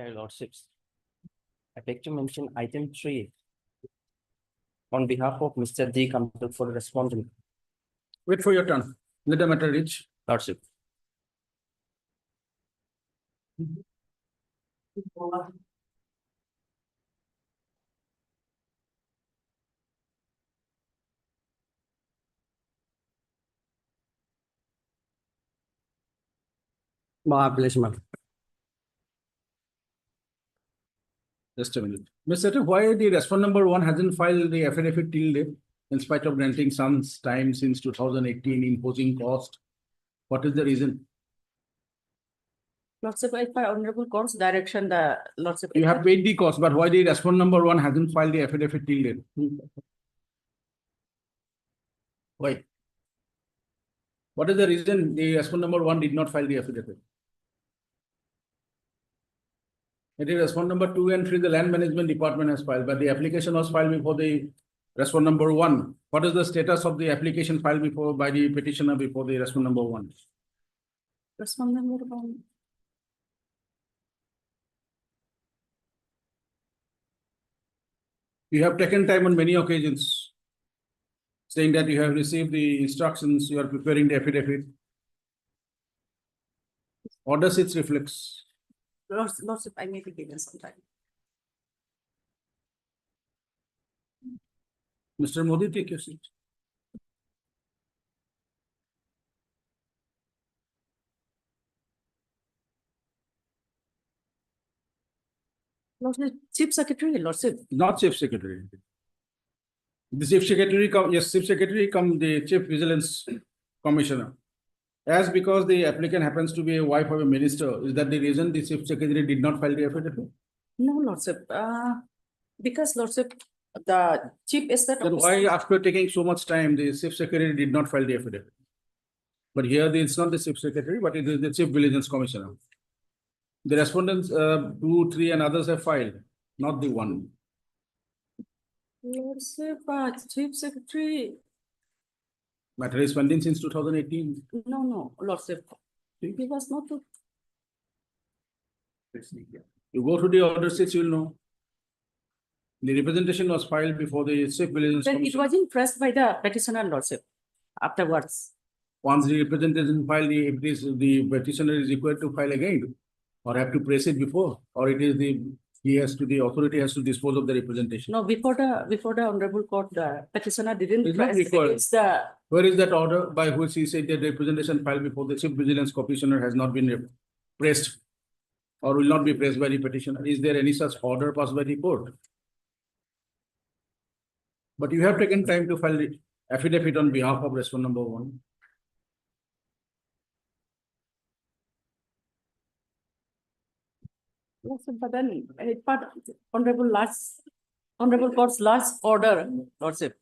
Lordships, I beg to mention item 3 on behalf of Mr. D. Compoundable for the respondent. Wait for your turn. Let the matter reach. Lordship. My pleasure, ma'am. Just a minute. Mr. Secretary, why the respondent number 1 hasn't filed the affidavit till date, in spite of granting some time since 2018, imposing cost? What is the reason? Lordship, by Honorable Court's direction, the Lordship. You have paid the cost, but why the respondent number 1 hasn't filed the affidavit till date? Why? What is the reason the respondent number 1 did not file the affidavit? It is respondent number 2 and 3, the land management department has filed, but the application was filed before the respondent number 1. What is the status of the application filed before by the petitioner before the respondent number 1? Respondent number 1. You have taken time on many occasions, saying that you have received the instructions, you are preparing the affidavit. What does it reflects? Lordship, I may be given some time. Mr. Modi, take your seat. Lordship, Chief Secretary, Lordship. Not Chief Secretary. The Chief Secretary come, yes, Chief Secretary come the Chief Vigilance Commissioner. As because the applicant happens to be a wife of a minister, is that the reason the Chief Secretary did not file the affidavit? No, Lordship, because Lordship, the Chief Estate Then why after taking so much time, the Chief Secretary did not file the affidavit? But here it's not the Chief Secretary, but it is the Chief Vigilance Commissioner. The respondents 2, 3 and others have filed, not the 1. Lordship, Chief Secretary, Matter is pending since 2018. no, Lordship. He was not to. You go to the order sheets, you will know. The representation was filed before the Chief Vigilance Then it Commissioner. was impressed by the petitioner, Lordship, afterwards. Once the representation filed, the petitioner is required to file again, or have to press it before, or it is the authority has to dispose of the representation. No, before the Honorable Court, the petitioner didn't It's not press required. against the. Where is that order by which he said that the representation filed before the Chief Vigilance Commissioner has not been pressed or will not be pressed by the petitioner? Is there any such order passed by the court? But you have taken time to file the affidavit on behalf of respondent number 1. Yes, but then part Honorable Court's last order, Lordship.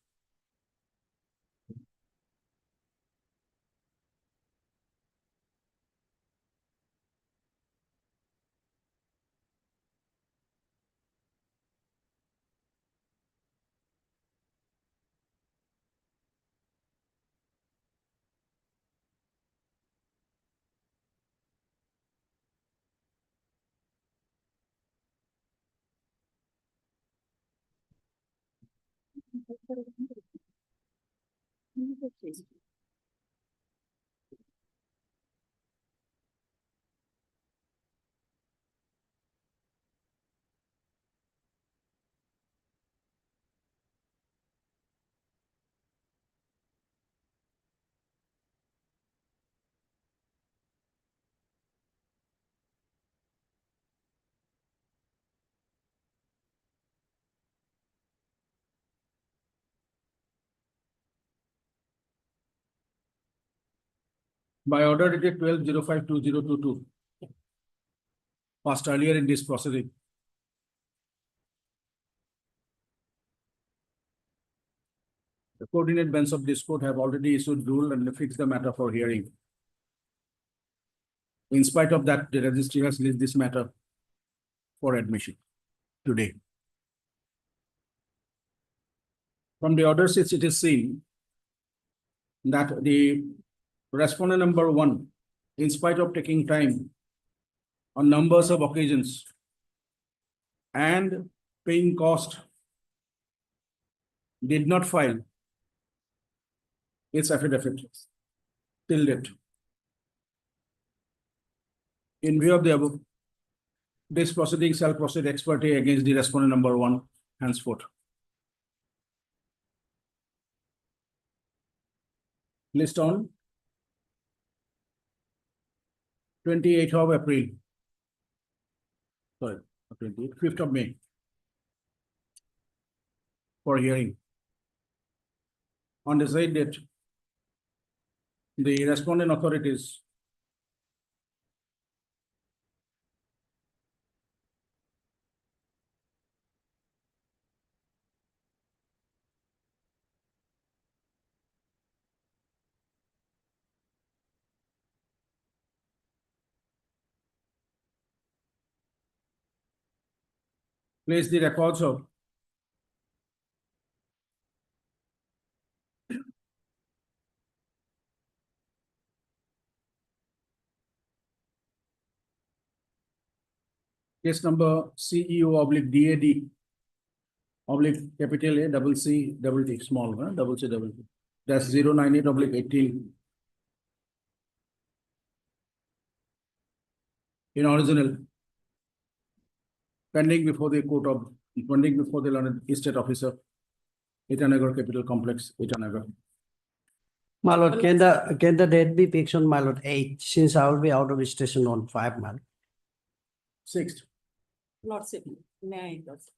By order dated 12/05/2022, passed earlier in this proceeding. The coordinate bench of this court have already issued rule and fixed the matter for hearing. In spite of that, the registry has released this matter for admission today. From the order sheets, it is seen that the respondent number 1, in spite of taking time on numbers of occasions and paying cost did not file its affidavit till date. In view of the above, this proceeding shall proceed ex parte against the respondent number 1 henceforth. List on 28th of April. Sorry, 5th of May. For hearing. On the said date, the respondent authorities place the records of case number CEO/DAD capital A double C double T small double C double T. That's 098/18 in original. Pending before the learned estate officer, Itanagar Capital Complex, Itanagar. My lord, can the date be fixed on my lord 8, since I will be out of station on 5, my lord. 6th, Lordship, may I, Lordship?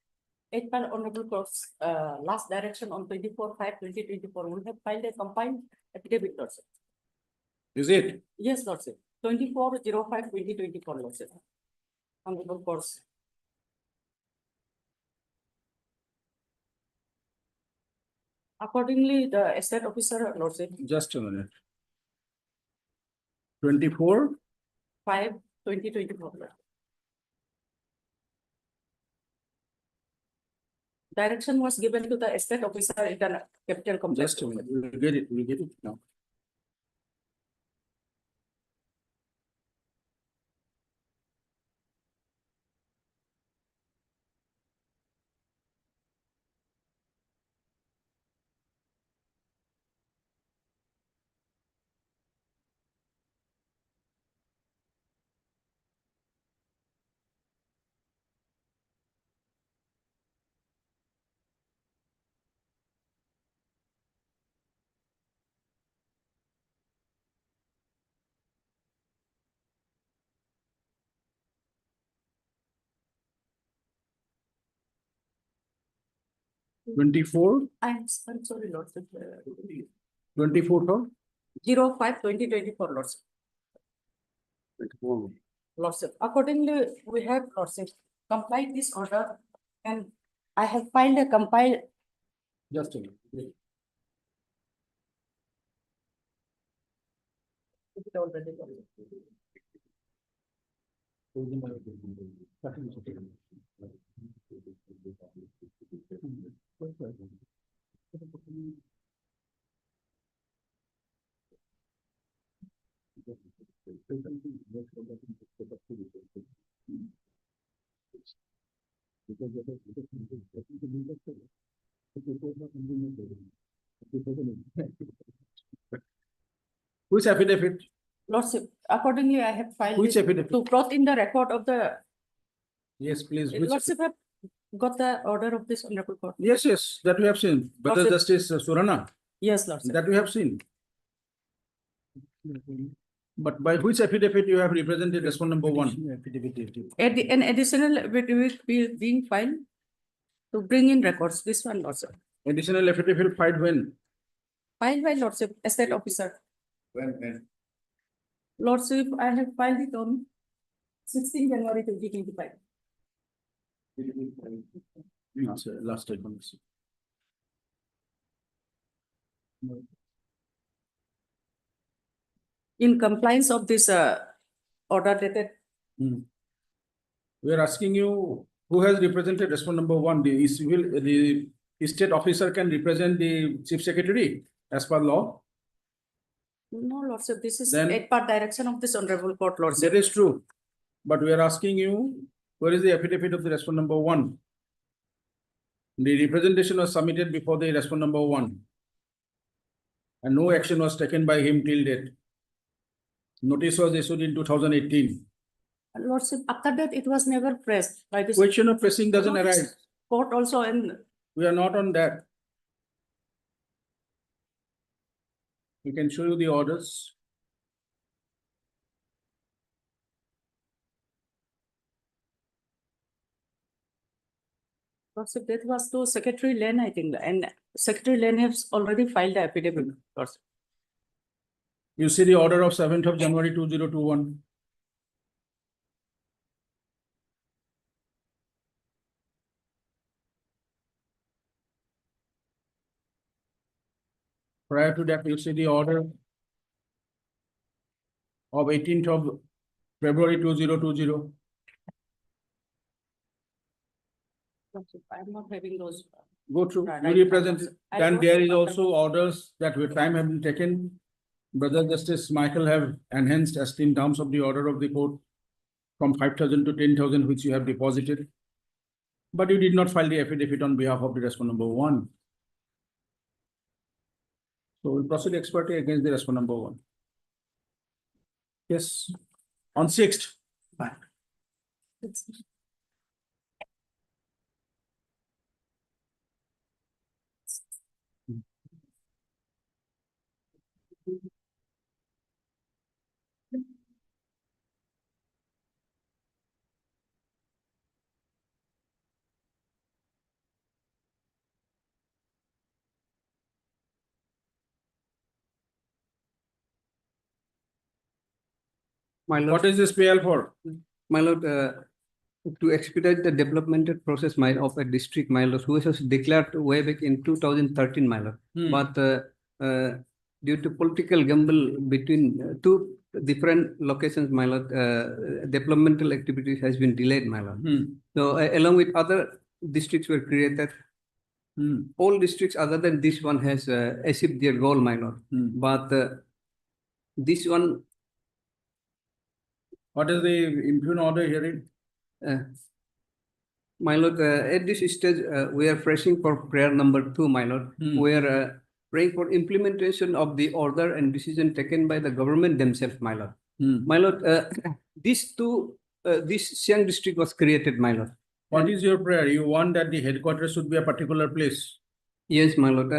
8 per Honorable Court's last direction on 24/5/2024, we have filed a combined affidavit, Lordship. is it? Yes, Lordship, 24/05/2024, Lordship. Honorable Courts. Accordingly, the estate officer, Lordship, Just a minute. 24, 5/2024. Direction was given to the estate officer in the capital complex. just a minute, we'll get it now. Twenty-four, I'm sorry, Lordship. 24th of 05/2024, Lordship. 24. Lordship, accordingly, we have, Lordship, complied this order, and I have filed a compile. Just a minute. Which affidavit? Lordship, accordingly, I have filed Which it affidavit? to brought in the record of the, Yes, please. Which? Lordship have got the order of this honorable court. Yes, yes, that we have seen. But the Lordship. Justice Surana, Yes, Lordship. that we have seen. But by which affidavit you have represented respondent number 1? An additional affidavit will being filed to bring in records, this one, Lordship. Additional affidavit filed when? Filed by Lordship, estate officer. When? Lordship, I have filed it on 16 January 2025. Last time. In compliance of this order dated, We are asking you, who has represented respondent number 1? The state officer can represent the chief secretary as per law. no, Lordship, this is Then- 8 part direction of this honorable court, Lordship. That is true. But we are asking you, Where is the affidavit of the respondent number one? The representation was submitted before the respondent number one. And no action was taken by him till date. Notice was issued in 2018. Lordship, after that, it was never pressed by this Question of pressing doesn't Notice. arise. court also, and We are not on that. We can show you the orders. Lordship, that was to Secretary Lane, I think, and Secretary Lane has already filed the affidavit. Lordship. You see the order of 7th of January 2021. Prior to that, you see the order of 18th of February 2020. Lordship, I'm not having those. Go through, Right, you right, represent, right. I then don't there is remember. also orders that with time have been taken. Brother Justice Michael have enhanced as in terms of the order of the court from 5,000 to 10,000, which you have deposited. But you did not file the affidavit on behalf of the respondent number one. So we'll proceed ex parte against the respondent number one. Yes, on 6th. It's- My lord, What is this PL for? my lord, to expedite the developmental process, my of a district, my lord, which was declared way back in 2013, my lord. Hmm. But due to political gamble between two different locations, my lord, developmental activities has been delayed, my lord. Hmm. So along with other districts were created, Hmm. all districts other than this one has achieved their goal, my lord. Hmm. But this one, What is the impugn order hearing? uh, my lord, at this stage, we are pressing for prayer number 2, my lord. Hmm. We are praying for implementation of the order and decision taken by the government themselves, my lord. Hmm. My lord, this Siang district was created, my lord. What is your prayer? You want that the headquarters should be a particular place? Yes, my lord.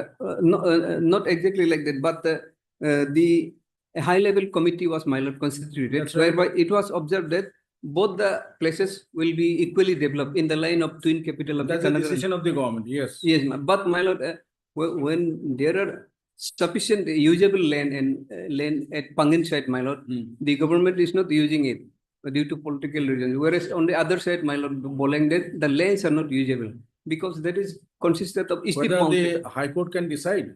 Not exactly like that, but the high-level committee was, my lord, constituted, That's right. whereby it was observed that both the places will be equally developed in the line of twin capital of That's the Itanagar. decision of the government, yes. Yes, but my lord, when there are sufficient usable land and land at Pangin side, my lord, Hmm. the government is not using it due to political reasons. Whereas on the other side, my lord, Bolang, that the lands are not usable because that is consisted of steep Whether mountain. the High Court can decide.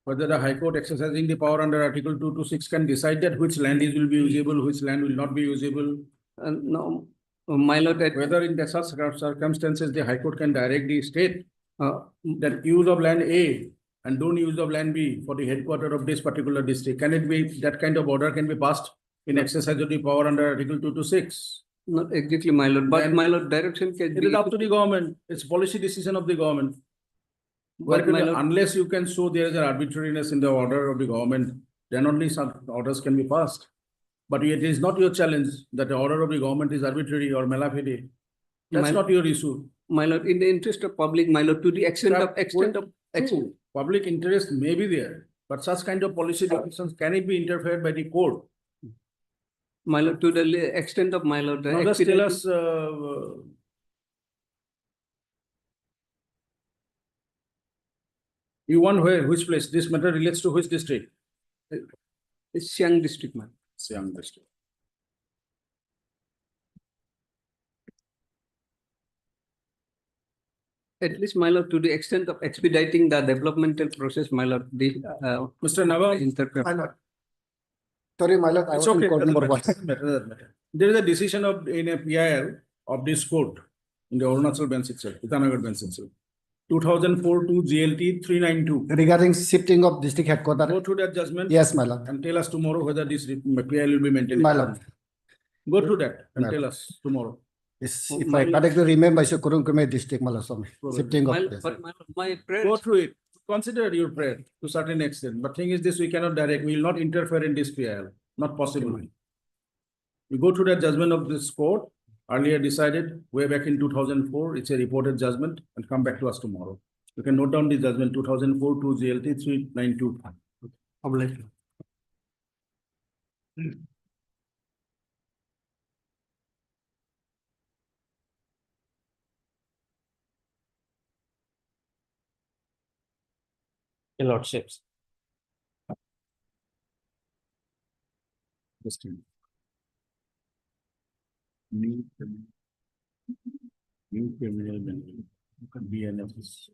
Whether the High Court exercising the power under Article 226 can decide that which land is will be usable, which land will not be usable. No, my lord, Whether in the such circumstances, the High Court can direct the state uh, that use of land A and don't use of land B for the headquarters of this particular district. Can it be, that kind of order can be passed in exercise of the power under Article 226? not exactly, my lord, but Then my lord, direction can It be. is up to the government. It's policy decision of the government. But my lord, Unless you can show there is an arbitrariness in the order of the government, then only some orders can be passed. But it is not your challenge that the order of the government is arbitrary or malafide. That's My- not your issue. my lord, in the interest of public, my lord, to the extent of True. Public interest may be there, but such kind of policy decisions can it be interfered by the court? my lord, to the extent of my lord. Now just tell us, you want where, which place? This matter relates to which district? Siang district, man. Siang district. At least, my lord, to the extent of expediting the developmental process, my lord, the Mr. Nawaz, interpret. My lord. Sorry, my lord, I it's was okay. in court doesn't number one. matter, doesn't matter, doesn't matter. There is a decision of in a PIL of this court in the Arunachal bench itself, Itanagar bench itself. 2004 to GLT 392. Regarding shifting of district Go headquarters, through that judgment. yes, my lord. And tell us tomorrow whether this PIL will be maintained. My lord. Go through that and My tell us tomorrow. If My- I correctly remember, it's a Kurungkume district, Malaswamy, shifting of. My, but my prayer. Go through it, consider your prayer to certain extent, but thing is this, we cannot direct, we will not interfere in this PIL, not possible. We go through the judgment of this court, earlier decided way back in 2004, it's a reported judgment, and come back to us tomorrow. You can note down the judgment 2004 to GLT 392. Obligation. Your lordships. Just a minute. New criminal BNFs.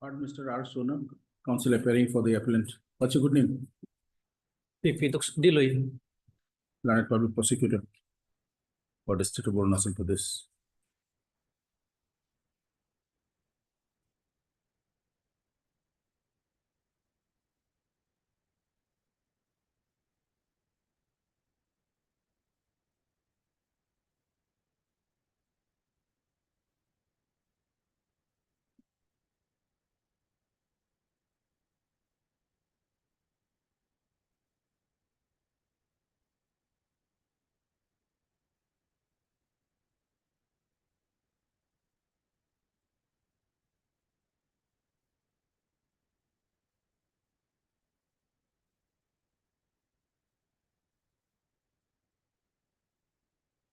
Heard Mr. R. Sona, counsel appearing for the appellant. What's your good name? Learned Public Prosecutor for the state of Arunachal Pradesh.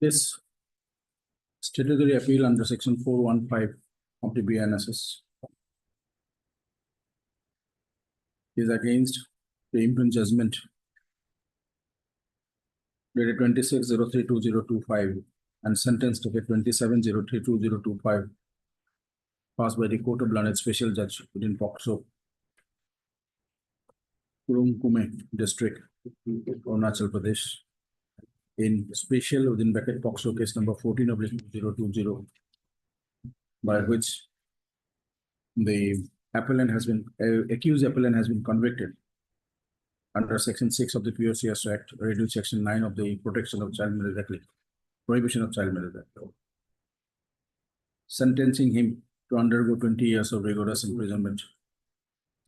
This statutory appeal under section 415 of the BNSS is against the imprint judgment dated 26/03/2025 and sentence dated 27/03/2025 passed by the Court of Learned Special Judge within POCSO, Kurumkume District, Arunachal Pradesh, in special within bracket POCSO case number 14/2020, by which the appellant has been, accused appellant has been convicted under section 6 of the POCS Act, reduced section 9 of the Protection of Child Marriage Act, Prohibition of Child Marriage Act, sentencing him to undergo 20 years of rigorous imprisonment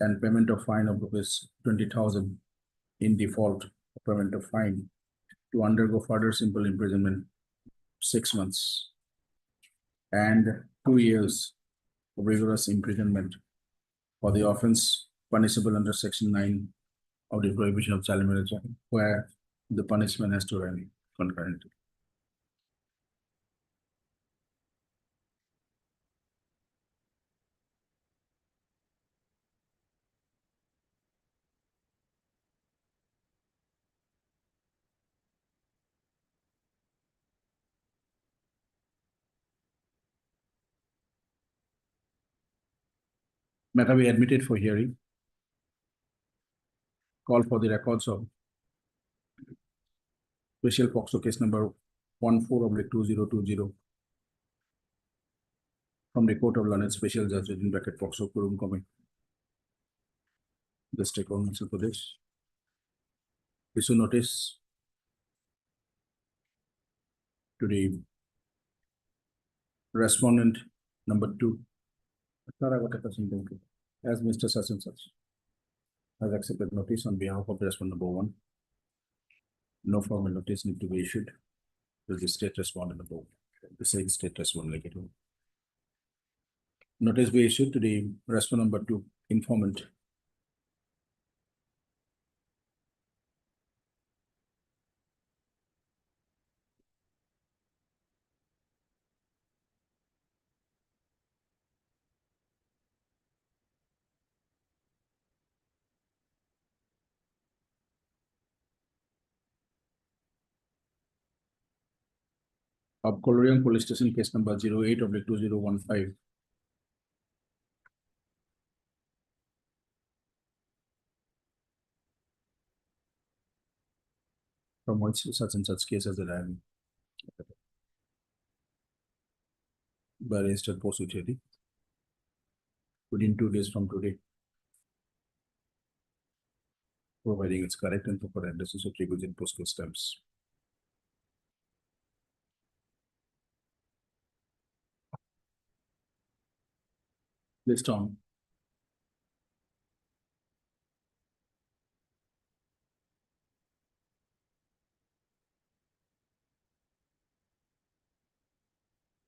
and payment of fine of rupees 20,000 in default of payment of fine, to undergo further simple imprisonment 6 months and 2 years of rigorous imprisonment for the offense punishable under section 9 of the Prohibition of Child Marriage Act, where the punishment has to run concurrently. Matter be admitted for hearing. Call for the records of special POCSO case number 14/2020 from the Court of Learned Special Judge in bracket POCSO Kurumkume District, Arunachal Pradesh. Issue notice to the respondent number 2, as Mr. Such and Such has accepted notice on behalf of respondent number 1. No formal notice need to be issued to the state respondent number 1, the same state respondent like it. Notice be issued to the respondent number 2, informant. Of Colorium Police Station case number 08/2015. From which such and such cases that I am by registered post utility within 2 days from today, providing it's correct and proper addresses of tributes and postal stamps. List on.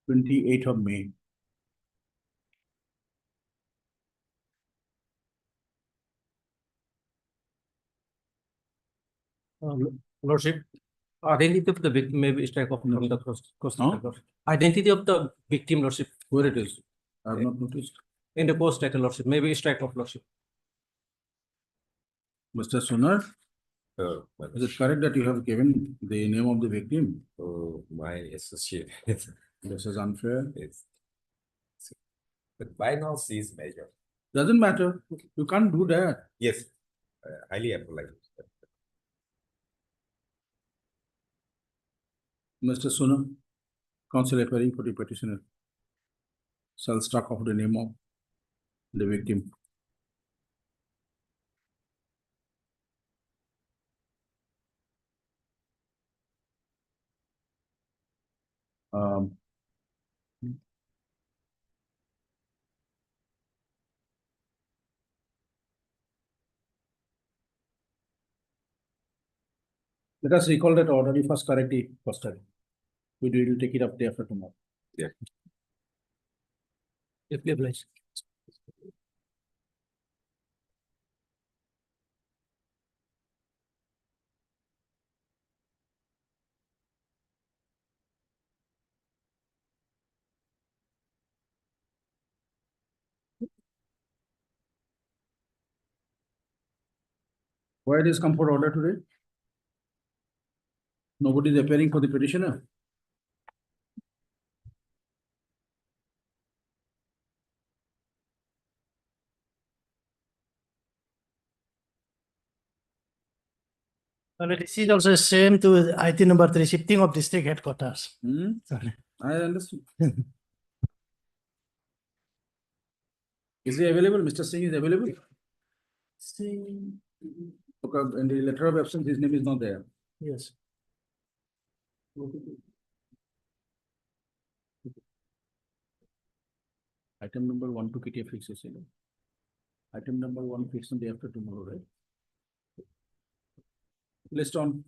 (28th of May). Lordship, identity of the victim may be strike off from the cost Huh? record. Identity of the victim, Lordship, Where it is? I have not noticed. in the post record, Lordship, maybe strike off, Lordship. Mr. Sonar, is it correct that you have given the name of the victim? My associate. This is unfair. It's, but by now she is major. Doesn't matter. You can't do that. Yes, highly apologize. Mr. Sooner, counsel appearing for the petitioner shall struck off the name of the victim. Um, Let us recall that order. You first correct it first time. We will take it up day after tomorrow. Yeah. If you oblige. Why it is come for order today? Nobody is appearing for the petitioner. This is also same to item number 3, shifting of district headquarters. Hmm? Sorry. I understood. Is he available? Mr. Singh is available? Okay, in the letter of absence, his name is not there. Yes. Item number 1 to KTF fixes. Item number 1 fixed on day after tomorrow, right? List on.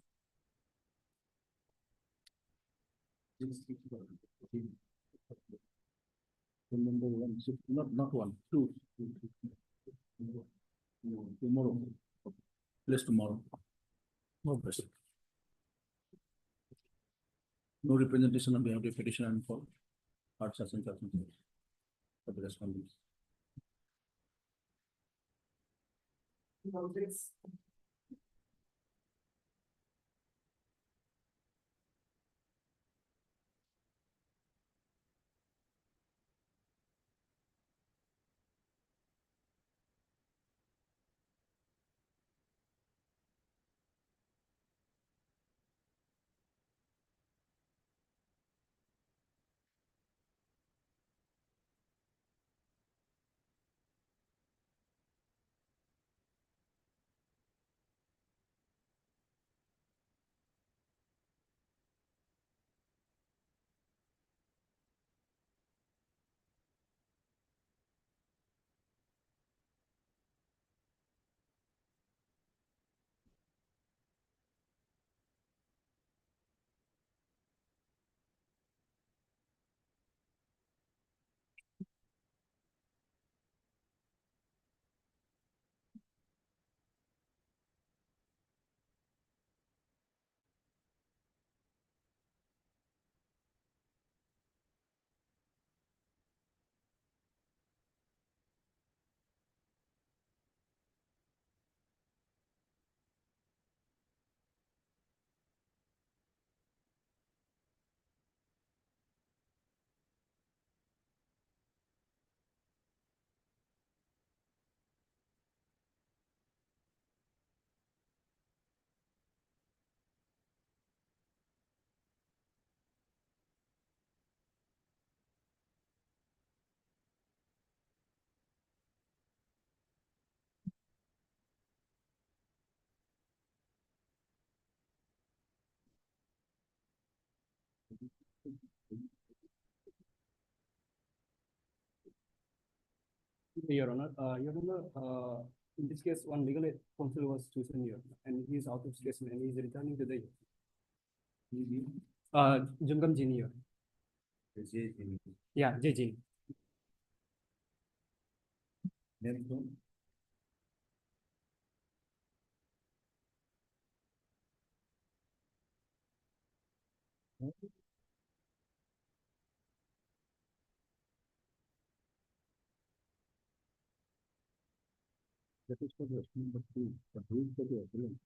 Item number 1, not 1, 2. Tomorrow. List tomorrow. No question. No representation on behalf of the petitioner and for arts and for the respondents. Your Honor, in this case, one legal counsel was chosen here, and he is out of station, and he is returning to the Jungam Junior. Yeah, JJ. That is for the number 2, but who is for the appellant?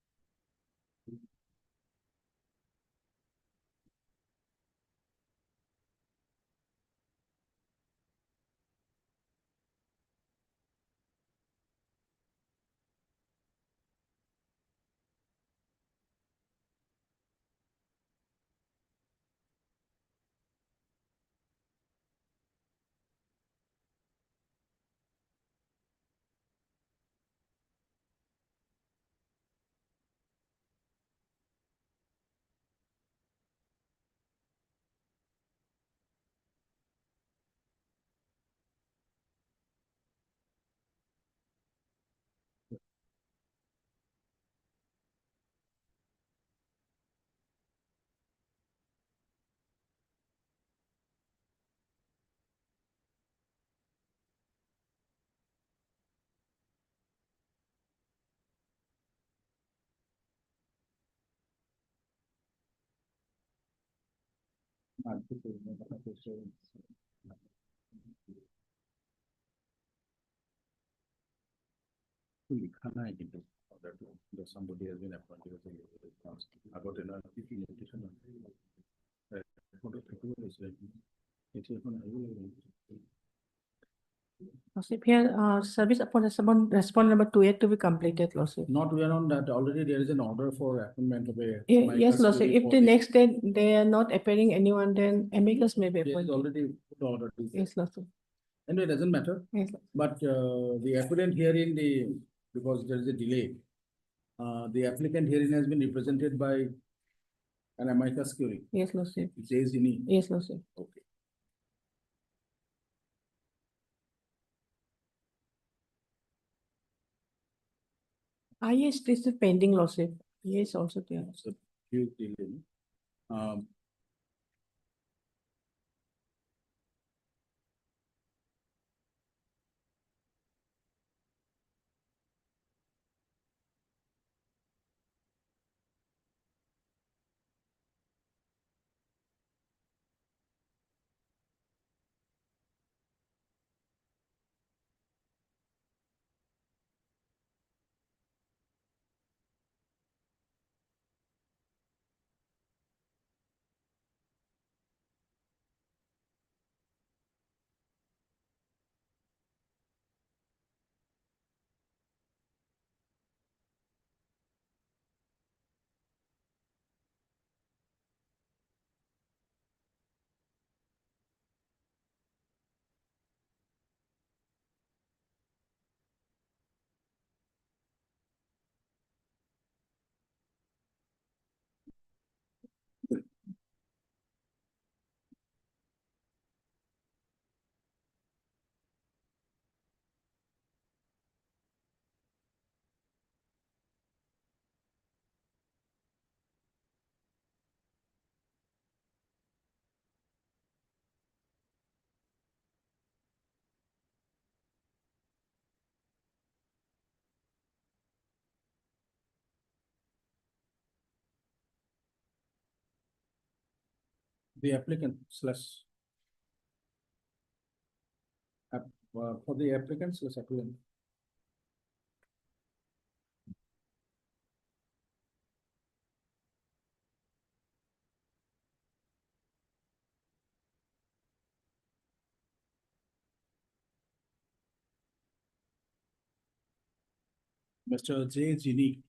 लिखा है कि somebody has been appointed as a about an notification. Lordship, here, service upon respond number 28 to be completed, Lordship. Not we are on that, already there is an order for appointment of a. Yes, Lordship, if the next day they are not appearing anyone, then amicus may be There is appointed. already put order. Yes, Lordship. Anyway, it doesn't matter, Yes, but the applicant herein, because there is a delay. The applicant herein has been represented by an amicus curiae. yes, Lordship. It says in it. Yes, Lordship. Okay. Yes, this is pending, Lordship. Yes, also there. So huge delay. Um, The applicant slash. For the applicant slash applicant. Mr. J. Gini.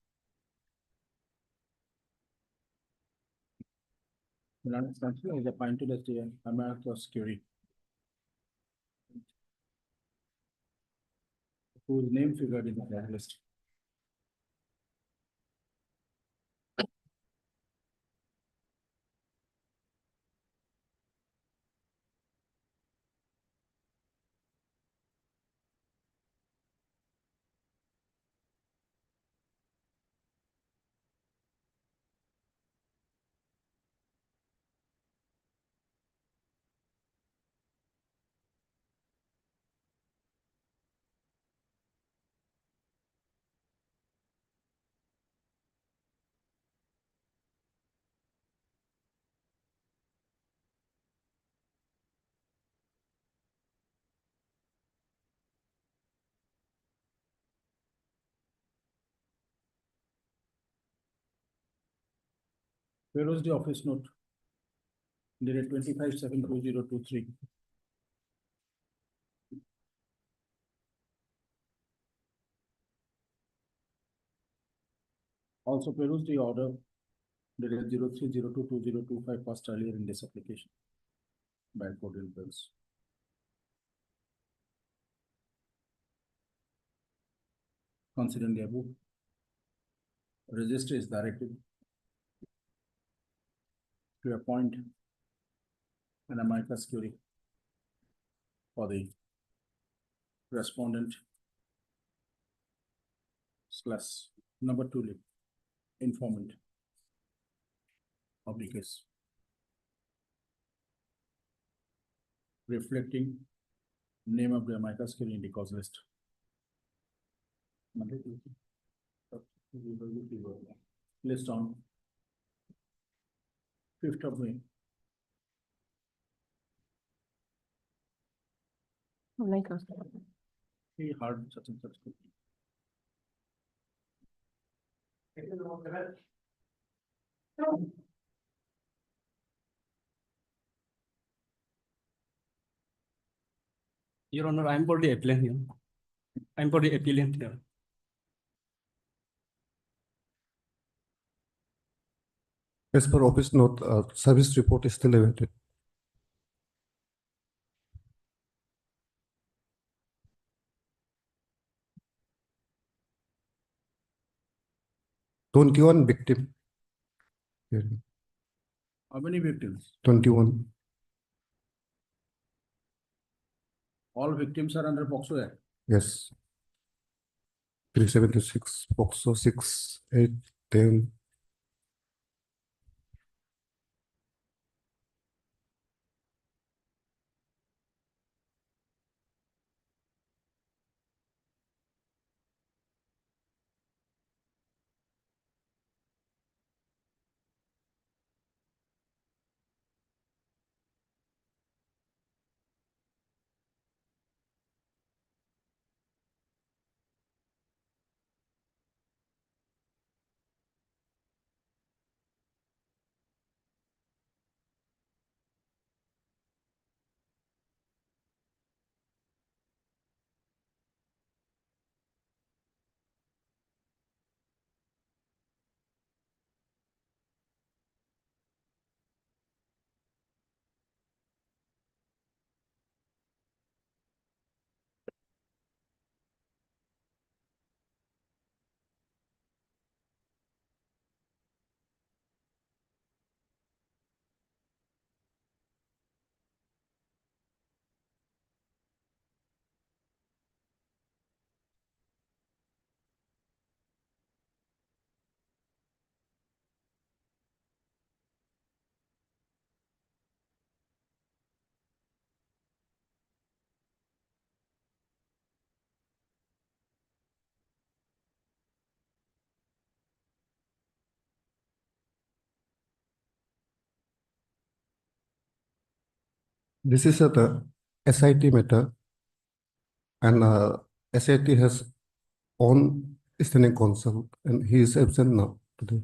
Is appointed as the amicus curiae. Whose name figured in the list. Where was the office note? Dated 25/7/2023. Also, where was the order? Dated 03/02/2025 passed earlier in this application. By court bills. Considering the above. Register is directed. To appoint. An amicus curiae. For the. Respondent. Slash number 2. Informant. Of the case. Reflecting. Name of the amicus curiae in the cause list. List on. 5th of May. He heard such and such. Your Honor, I'm for the appellant here. I'm for the appellant here. As per office note, service report is still awaited. Twenty-one victim. Yeah, How many victims? 21. All victims are under POCSO Act. Yes. 376, POCSO 6, 8, 10. This is the SIT matter, and SIT has own standing counsel, and he is absent now today.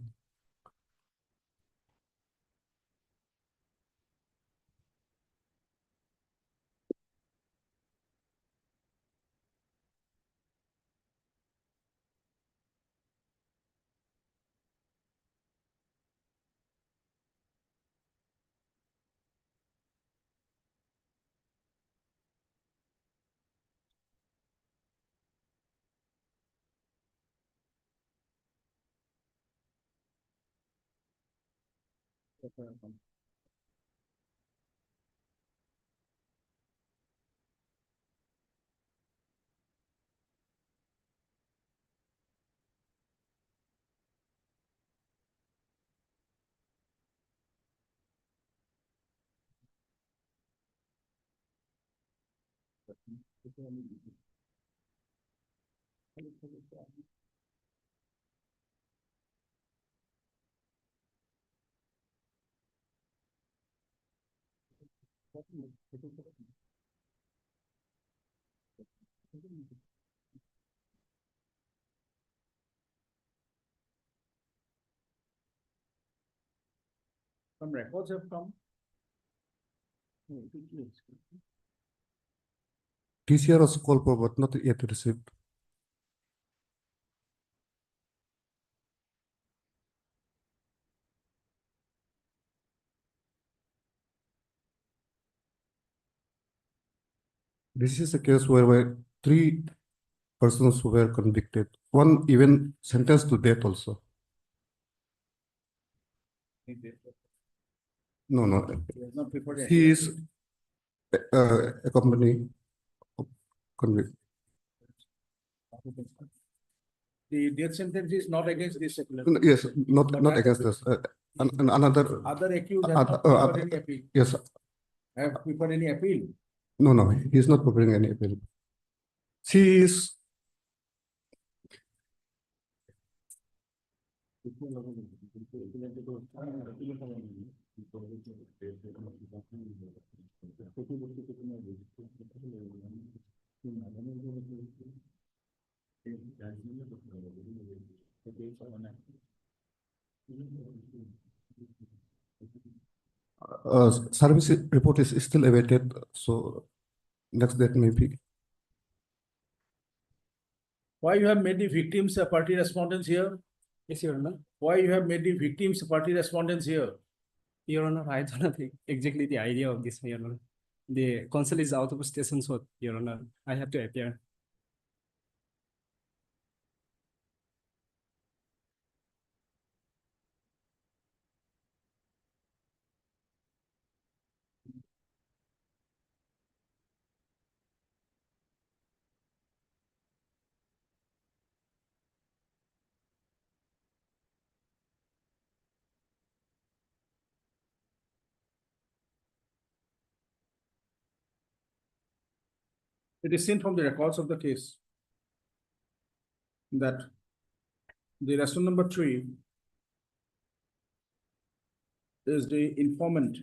Some records have come. TCR was called for, but not yet received. This is a case where 3 persons were convicted, 1 even sentenced to death also. No, no, He has not prepared any he is a company convict. The death sentence is not against this secular. Yes, not But against us. Another, Other accused have not prepared any appeal. yes, Have prepared any appeal. no, he is not preparing any appeal. She is Service report is still awaited, so next date may be. Why you have made the victims party respondents here? Yes, Your Honor. Why you have made the victims party respondents here? Your Honor, I don't have exactly the idea of this, Your Honor. The counsel is out of station, so Your Honor, I have to appear. It is seen from the records of the case that the respondent number 3 is the informant.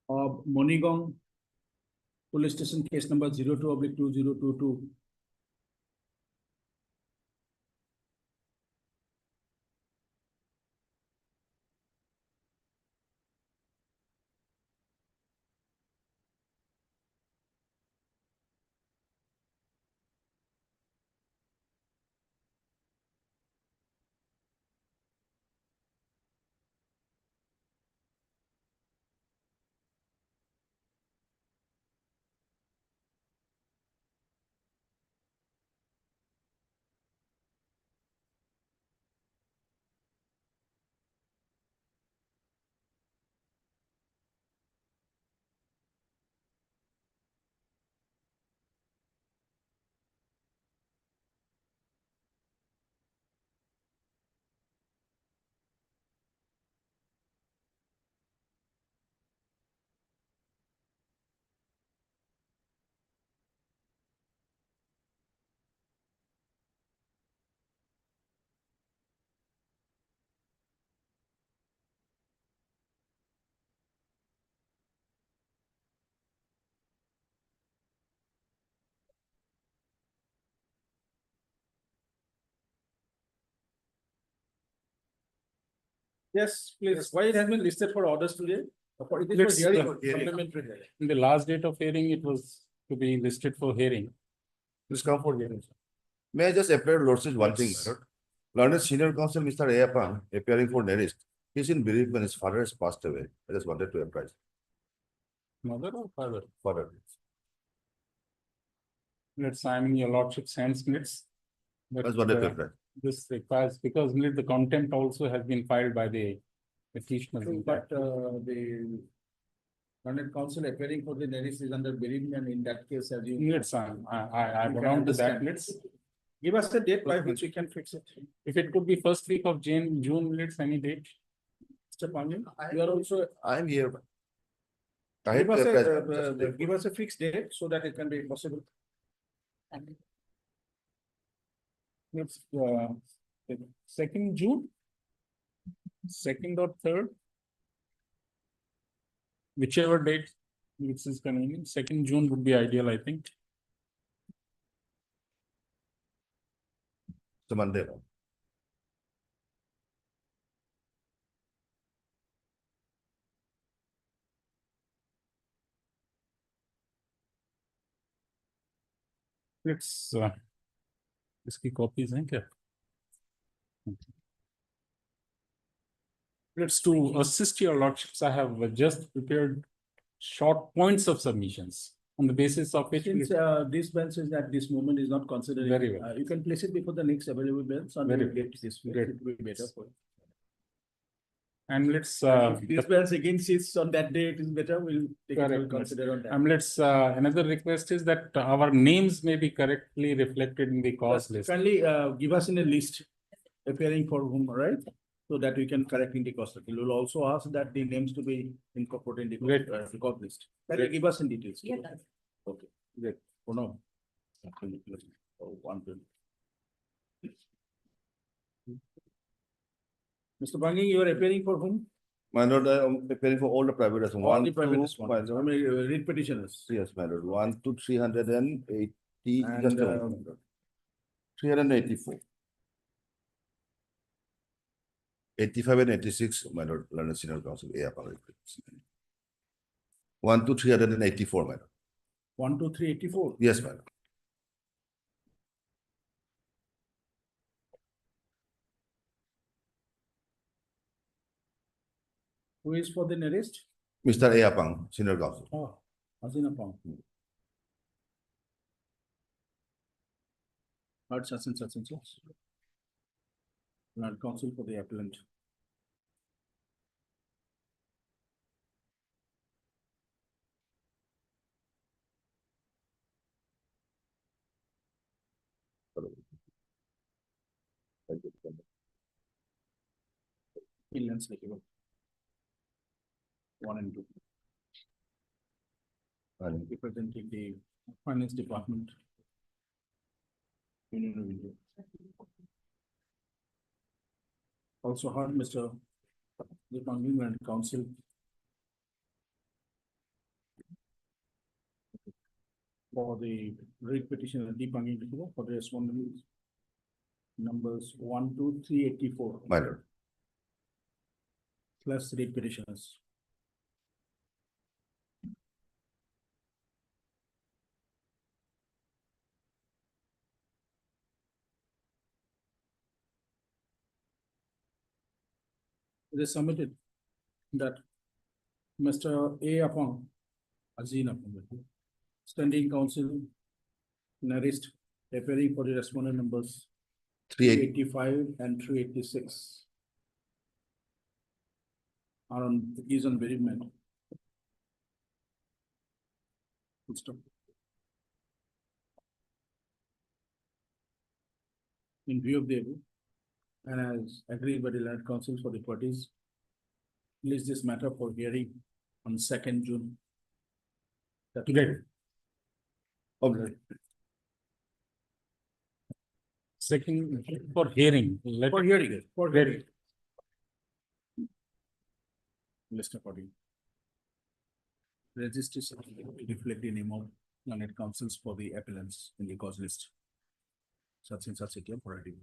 Of Monigong Police Station case number 02/2022. Yes, please. Why it has been listed for orders today? It is Let's, for hearing, hearing. supplementary hearing. In the last date of hearing, it was to be listed for hearing. Please come for hearing. May I just appear lordship one thing, Yes. my lord? Learned senior counsel Mr. Ayappan appearing for nearest. He's in bereavement, his father has passed away. I just wanted to apprise. Mother or father? Father. Let's, I mean, your lordship's hands minutes. But, That's wanted to apprise. this requires, because the contempt also has been filed by the petitioners. in But fact. the learned counsel appearing for the nearest is under bereavement in that case, as you. Let's, I You go can down to that, understand. let's, Give us a date by which we can fix it. if it could be first week of June, let's, any date. Mr. Pandyan, you are also, I am here. I had give us to a, apprise. give us a fixed date so that it can be possible. It's, 2nd June. 2nd or 3rd. Whichever date which is convenient, 2nd June would be ideal, I think. So Monday. Let's, इसकी copies हैं क्या? Let's, to assist your lordships, I have just prepared short points of submissions on the basis of which. Since this bench is at this moment is not considered. Very well. You can place it before the next available bench and Very we'll well. get this. Great. It will be better for you. And let's, If dispatch again sits on that day, it is better, we'll take it, we'll Correct. consider on that. let's, another request is that our names may be correctly reflected in the cause list. Kindly give us in a list appearing for whom, right? So that we can correct in the cost. We will also ask that the names to be incorporated in Great. the cost list. Kindly give us in details. Yeah, that's- Okay, great. Oh, no. Oh, 120. Mr. Banging, you are appearing for whom? My lord, I am preparing for all the private respondents. All One, the private two, respondents. I mean, read petitioners. yes, my lord, 1 to 380, And, just a moment, my lord. 384. 85 and 86, my lord, London Senior Council, A upon 1 to 384, my lord. 1, 2, 3, 84. Yes, my lord. Who is for the nearest? Mr. A Apang, Senior Council. Oh, Azina Pong. Heard such and such and such. Land council for the appellant. Millions like you. 1 and 2. And Representing the finance department. Union of India. Also heard Mr. Deepangi and council. For the writ petition and Deepangi for the respondents. Numbers 1, 2, 384 my lord. plus writ petitioners. It is submitted that Mr. A Apang, Azin Apang, standing counsel, narrist, appearing for the respondent numbers 385 and 386 are on, is on bereavement. Full stop. In view of the above, and as agreed by the land council for the parties, list this matter for hearing on 2nd June. Great. Okay. Second, for hearing, let For hearing, for Great. hearing. List according. Registration reflect the name of land councils for the appellants in the cause list. Such and such a for hearing.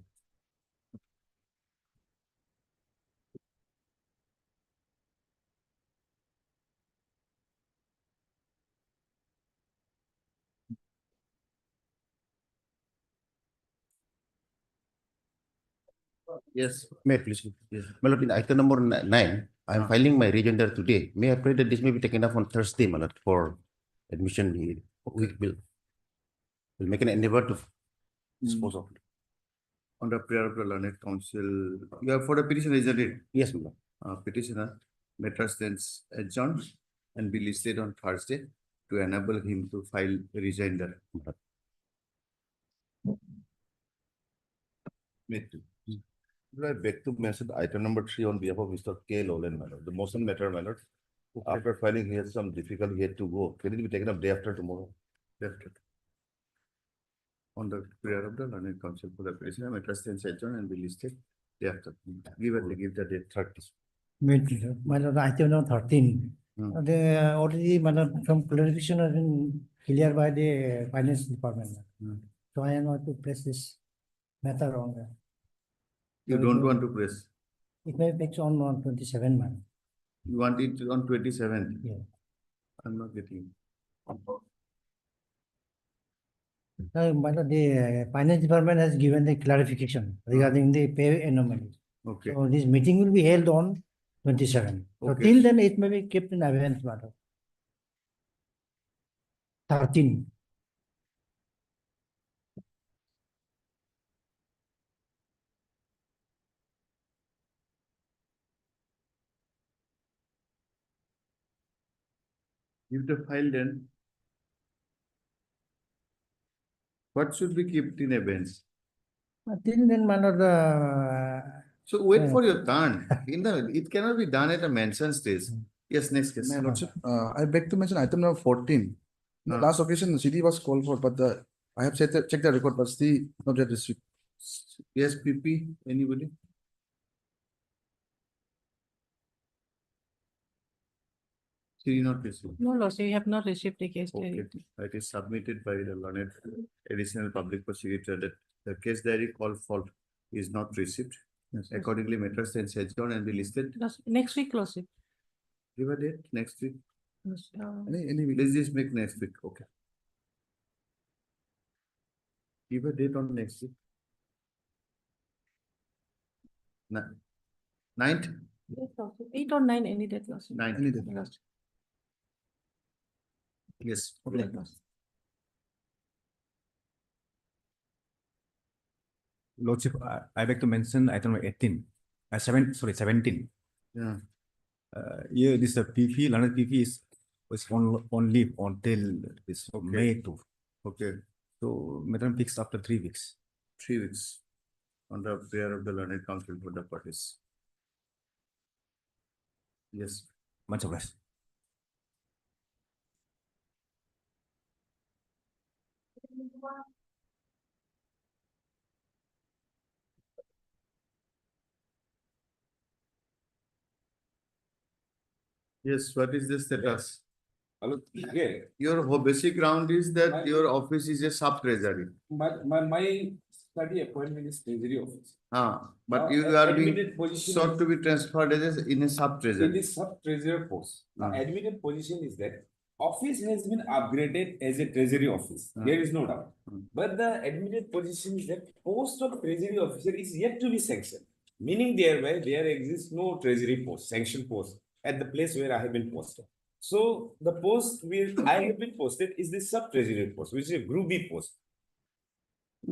Yes, may I please? Yes. My lord, in item number 9, I am Ah. filing my rejoinder today. May I pray that this may be taken up on Thursday, my lord, for admission here. We will make an endeavor to dispose of it. On the prayer of the learned council, you have for the petition, isn't it? Yes, my lord. Petitioner, matter stands adjourned and be listed on Thursday to enable him to file a rejoinder. Me too. Would I beg to mention item number 3 on behalf of Mr. K. Lolan, my lord. The motion matter, my lord. After filing, he has some difficulty, he had to go. Can it be taken up day after tomorrow? Left it. On the prayer of the learned council for the petitioner, matter stands adjourned and be listed thereafter. Give the date 30. My lord, item number 13. Hmm. They already, my lord, some clarification has been clear by the finance department. Hmm. So I am not to press this matter on. You don't want to press. It may fix on 27, man. You want it on 27th. Yeah. I'm not getting. My lord, the finance department has given the clarification regarding the pay anomaly. Okay. So this meeting will be held on 27. So Okay. till then it may be kept in abeyance, matter. 13. If the file then, what should be kept in a bench? Till then, my lord, So wait for your turn. It cannot be done at a mention stage. Yes, next case. My lordship, I beg to mention item number 14. In the last occasion, the CD was called for, but I have checked the record, but still not yet received. Yes, PP, anybody? CD not received. No, Lordship, we have not received the case Okay, diary. it is submitted by the learned additional public prosecutor that the case diary called for is not received. Accordingly, matters then adjourned and be listed. Next week, Lordship. Give a date next week. Yes, Any Let's just make next week, okay. Give a date on next week. 9th? yes, Lordship. 8 or 9, any date, Lordship. 9th. any day. Lordship. Yes. Okay, Lordship. Lordship, I beg to mention item number 18, 17. Yeah. Here this PP, learned PP was on leave until this May 2. Okay, So Madam fixed after 3 weeks. 3 weeks. On the prayer of the learned council for the parties. Yes. Much obliged. Yes, what is the status? Yeah, Your basic ground is that your office is a sub treasury. my study appointment is treasury office. But Now, you are being admitted position sought is- to be transferred as in a sub It treasury. is sub treasurer post. Now, Hmm. admitted position is that office has been upgraded as a treasury office. Hmm. There is no doubt. Hmm. But the admitted position is that post of treasury officer is yet to be sanctioned. Meaning thereby there exists no treasury post, sanctioned post at the place where I have been posted. So the post where I have been posted is the sub treasury post, which is a group B post.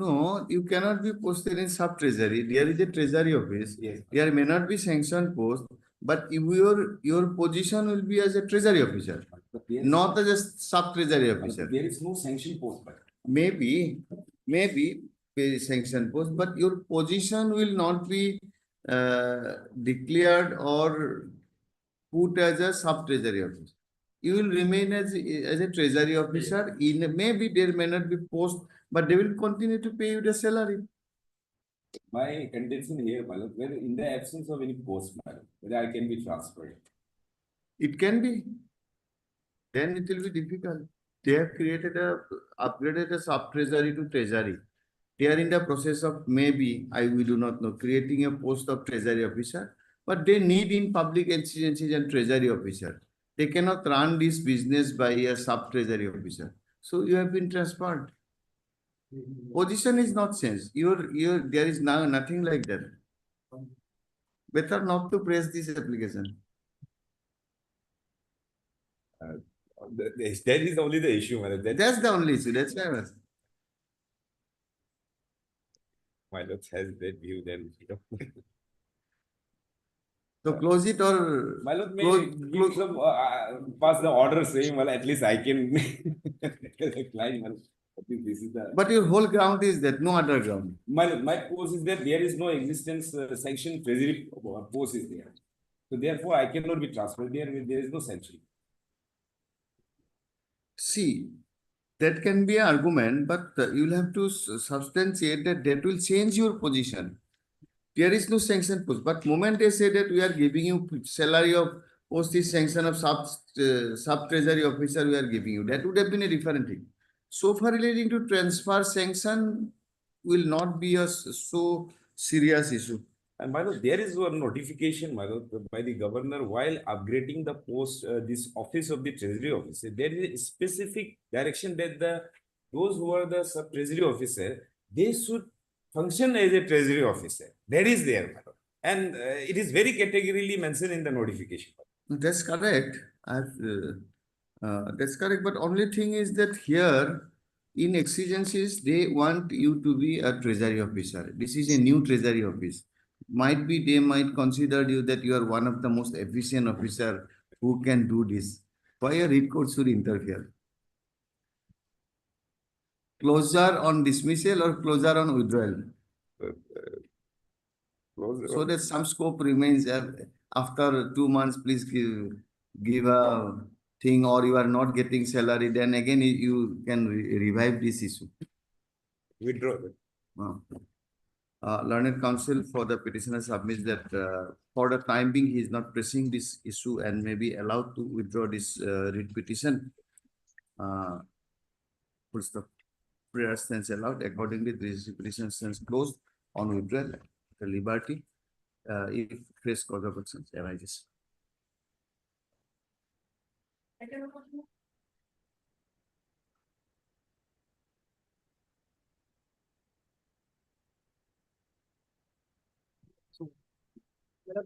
No, you cannot be posted in sub treasury. There is a treasury office. Yes. There may not be sanctioned post, but your position will be as a treasury officer, But there is- not as a sub treasury but officer. there is no sanctioned post. But Maybe a sanctioned post, but your position will not be declared or put as a sub treasury officer. You will remain as a treasury officer. Maybe there may not be post, but they will continue to pay you the salary. my contention here, my lord, whether in the absence of any post, my lord, whether I can be transferred. It can be. Then it will be difficult. They have upgraded a sub treasury to treasury. They are in the process of we do not know, creating a post of treasury officer, but they need in public agencies and treasury officer. They cannot run this business by a sub treasury officer. So you have been transferred. Position is not changed. There is now nothing like that. Better not to press this application. That is only the issue, my lord. That's the only issue. That's why I was. My lord has that view then. So close it or My lord may Close- give some, pass the order saying, well, at least I can. Decline, my lord. I think this is the. but your whole ground is that no other ground. My post is that there is no existence sanction treasury post is there. So therefore, I cannot be transferred there. There is no sanction. See, that can be an argument, but you'll have to substantiate that will change your position. There is no sanction post, but moment they say that we are giving you salary of post is sanction of sub treasury officer we are giving you, that would have been a different thing. So far relating to transfer sanction will not be a so serious issue. And my lord, there is one notification, my lord, by the governor while upgrading the post, this office of the treasury officer. There is a specific direction that those who are the sub treasury officer, they should function as a treasury officer. That is there, my lord. And it is very categorically mentioned in the notification. That's correct. That's correct. But only thing is that here in exigencies, they want you to be a treasury officer. This is a new treasury office. They might consider you that you are one of the most efficient officer who can do this. Why a read court should interfere? Closure on dismissal or closure on withdrawal? So that some scope remains after 2 months, please give a thing, or you are not getting salary, then again you can revive this issue. Withdraw. Learned counsel for the petitioner submits that for the time being, he is not pressing this issue and may be allowed to withdraw this writ petition. Full stop. Prayer stands allowed. Accordingly, this petition stands closed on withdrawal. The liberty, if fresh cause of action arises.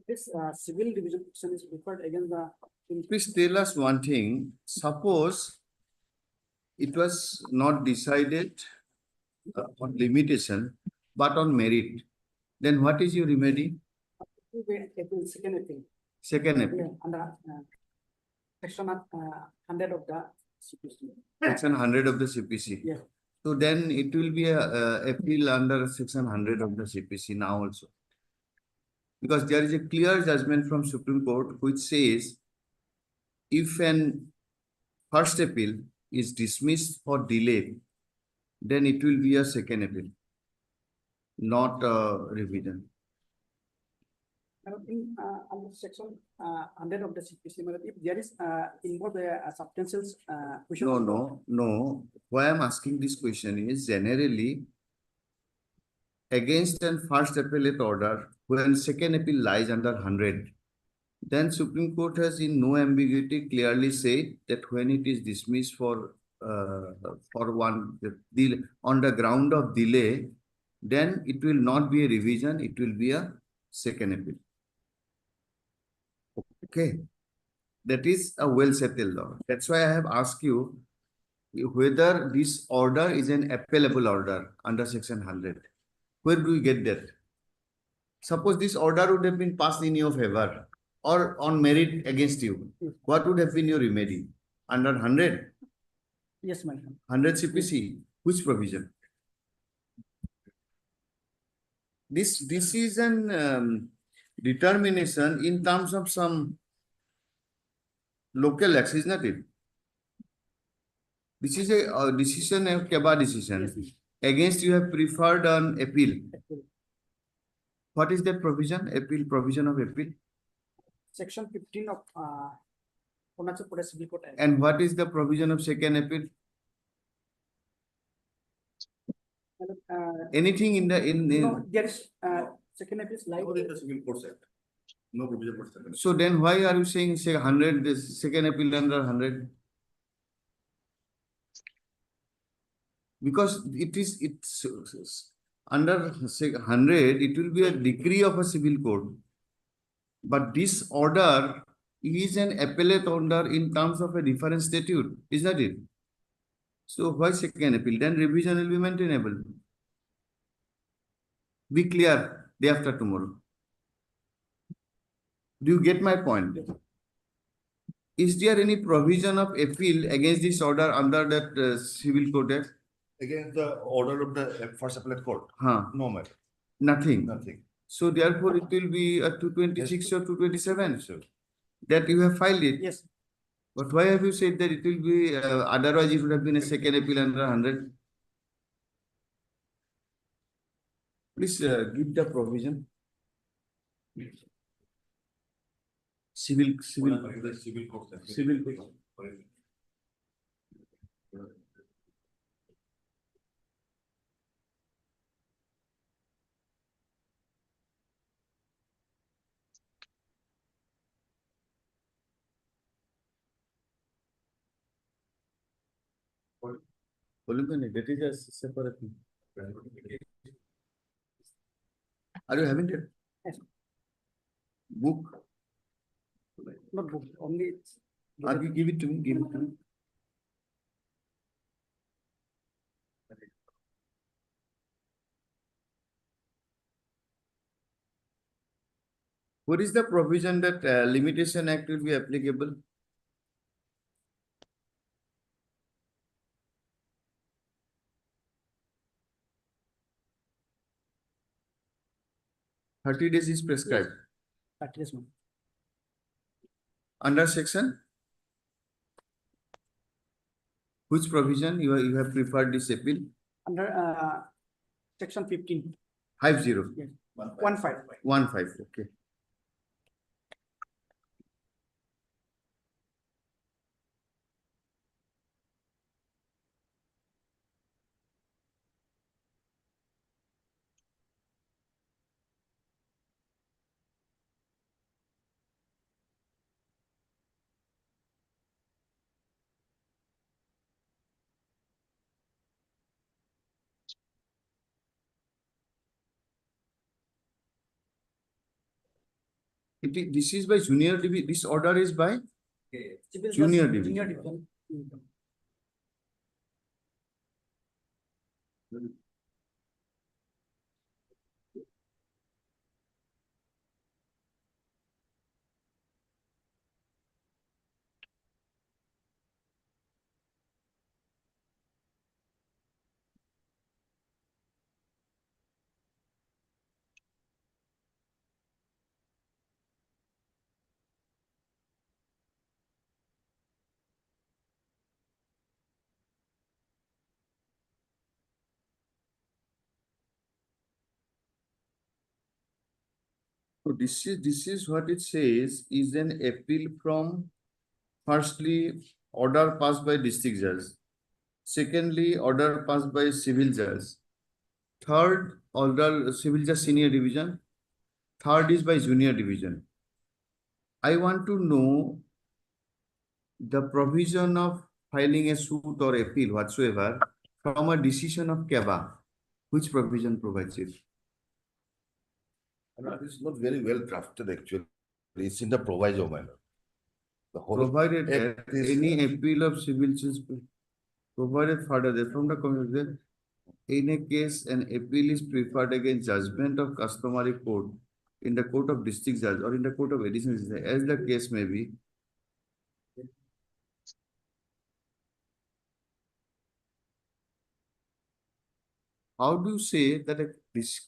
This civil division petition is preferred against the. Please tell us one thing. Suppose it was not decided on limitation, but on merit. Then what is your remedy? Second appeal. Second appeal. Under section 100 of the CPC. Section 100 of the CPC. Yeah. So then it will be a appeal under section 100 of the CPC now also. Because there is a clear judgment from Supreme Court which says if an first appeal is dismissed for delay, then it will be a second appeal, not a revision. In under section 100 of the CPC, if there is involved a substantial question. No. Why I'm asking this question is generally against an first appellate order, when second appeal lies under 100, then Supreme Court has in no ambiguity clearly said that when it is dismissed for one on the ground of delay, then it will not be a revision, it will be a second appeal. Okay, that is a well settled law. That's why I have asked you whether this order is an appellable order under section 100. Where do we get that? Suppose this order would have been passed in your favor or on merit against you. What would have been your remedy? Under 100? Yes, madam. 100 CPC. Which provision? This is an determination in terms of some local acts, is not it? This is a decision, a KEBA decision. Against you have preferred an appeal. What is that provision? Appeal, provision of appeal. Section 15 of Arunachal Pradesh Civil Code Act. And what is the provision of second appeal? Anything in the No, there is second appeal is live. No provision for second. So then why are you saying say 100, the second appeal under 100? Because it's under say 100, it will be a decree of a civil court. But this order is an appellate order in terms of a different statute, is that it? So why second appeal? Then revision will be maintainable. Be clear day after tomorrow. Do you get my point? Is there any provision of appeal against this order under that civil code act? Against the order of the first appellate court? Huh. No matter. Nothing. Nothing. So therefore it will be a 226 or 227. Sure. That you have filed it. Yes. But why have you said that it will be otherwise it would have been a second appeal under 100? Please give the provision. Civil court. That is a separate thing. Are you having it? Yes. Book? Not book, only. Give it to me. Give it to me. What is the provision that Limitation Act will be applicable? 30 days is prescribed. That is one. Under section? Which provision you have preferred this appeal? Under section 15. 50. Yes. 15. 15, okay. This is by junior division. This order is by junior division. So this is what it says is an appeal from firstly order passed by district judge. Secondly, order passed by civil judge. Third, order civil judge senior division. Third is by junior division. I want to know the provision of filing a suit or appeal whatsoever from a decision of CABA. Which provision provides it? This is not very well drafted actually. It's in the proviso manner. The whole Provided act that is- any appeal of civil judge provided further that from the commission, in a case an appeal is preferred against judgment of customary court in the court of district judge or in the court of additional judge, as the case may be. How do you say that a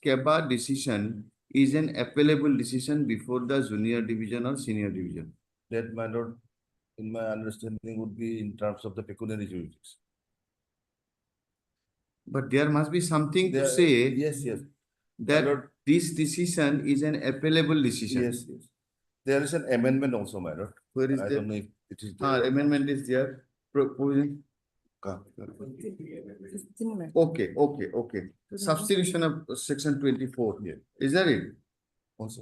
CABA decision is an appellable decision before the junior division or senior division? That manner, in my understanding, would be in terms of the pecuniary jurisdiction. But there must be something to There- say Yes, yes. that Lord- this decision is an appellable decision. Yes, yes. There is an amendment also, my lord. Where is I there? don't know if it is there. Amendment is there. Proposing. Okay. Substitution of section 24. Yeah. Is that it? Also.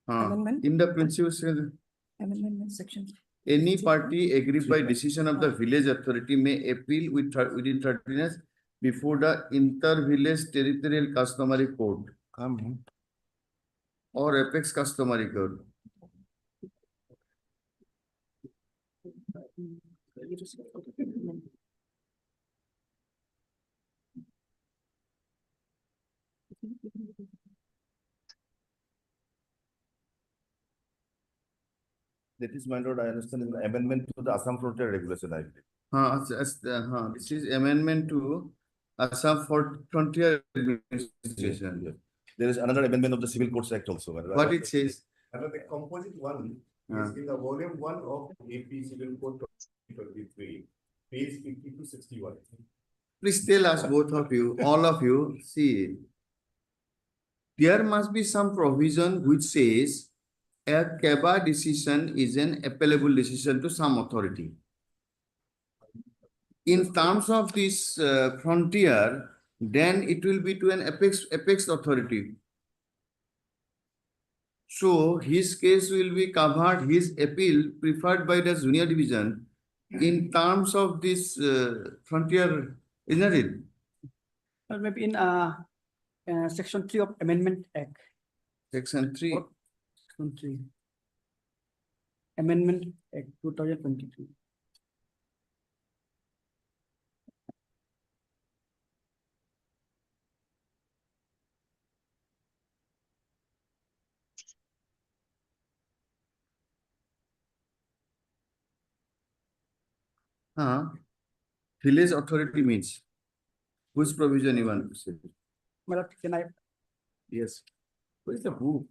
Amendment? In the principal section, Amendment section. any party aggrieved by decision of the village authority may appeal within 30 days before the inter-village territorial customary court or apex customary court. That is, my lord, I understand is an amendment to the Assam Frontier Regulation, I believe. This is amendment to Assam Frontier Administration. Yes. There is another amendment of the Civil Courts Act also, my lord. What it says? Another composite one is in the volume 1 of AP Civil Code 2023, page 50 to 61. Please tell us, both of you, all of you, see. There must be some provision which says a CABA decision is an appellable decision to some authority. In terms of this frontier, then it will be to an apex authority. So his case will be covered, his appeal preferred by the junior division in terms of this frontier, isn't it? Or maybe in section 3 of Amendment Act. Section 3. Section 3. Amendment Act 2023. Village authority means which provision you want to say? Madam, can I? Yes. Where is the book?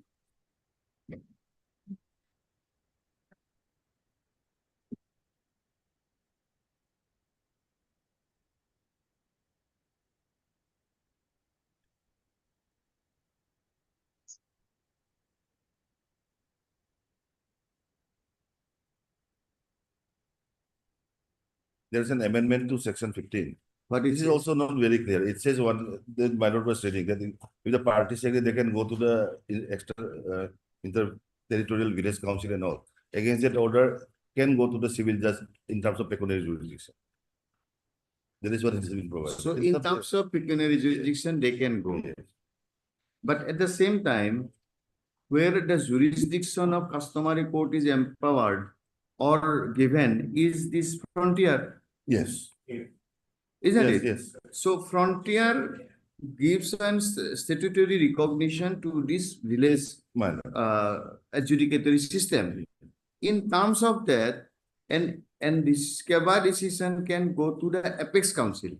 There's an amendment to section 15. But This is also not very clear. It says one, the minor was stating that if the parties agree, they can go to the inter-territorial village council and all. Against that order, can go to the civil judge in terms of pecuniary jurisdiction. That is what it has been provided. So in terms of pecuniary jurisdiction, they can go. But at the same time, where the jurisdiction of customary court is empowered or given is this frontier, Yes. isn't Yes, it? yes. So frontier gives an statutory recognition to this village Minor. adjudicatory system. In terms of that, and this SCABA decision can go to the apex council.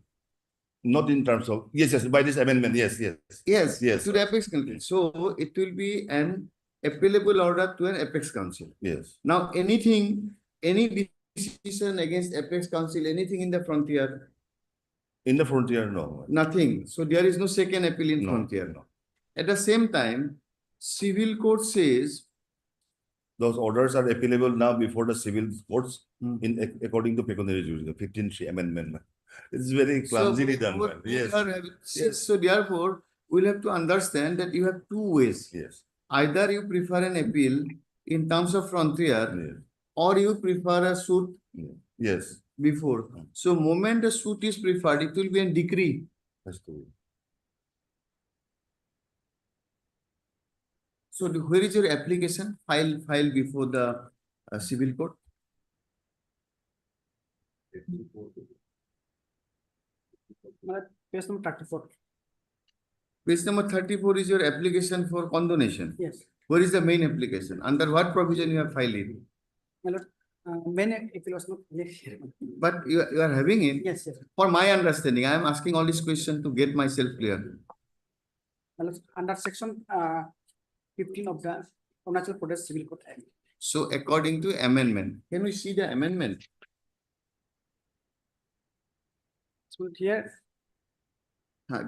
Not in terms of, yes, yes, by this amendment, yes, yes. Yes, Yes. to the apex council. So it will be an appellable order to an apex council. Yes. Now, any decision against apex council, anything in the frontier, In the frontier, no. nothing. So there is no second appeal in No, frontier. no. At the same time, civil court says, Those orders are appealable now before the civil courts Hmm. according to pecuniary jurisdiction, 15th amendment. It's very clumsily done. Man. Yes. So therefore, we'll have to understand that you have two ways. Yes. Either you prefer an appeal in terms of frontier, Yes. or you prefer a suit Yes. before. So moment the suit is preferred, it will be a decree. Has to be. So where is your application? File before the civil court? Page number 34. Page number 34 is your application for condonation. Yes. Where is the main application? Under what provision you have filed it? My lord, when appeal was not here. But you are having it. Yes, yes. For my understanding, I am asking all these questions to get myself clear. My lord, under section 15 of the Contractual Code Civil Code Act. So according to amendment, can we see the amendment? So here,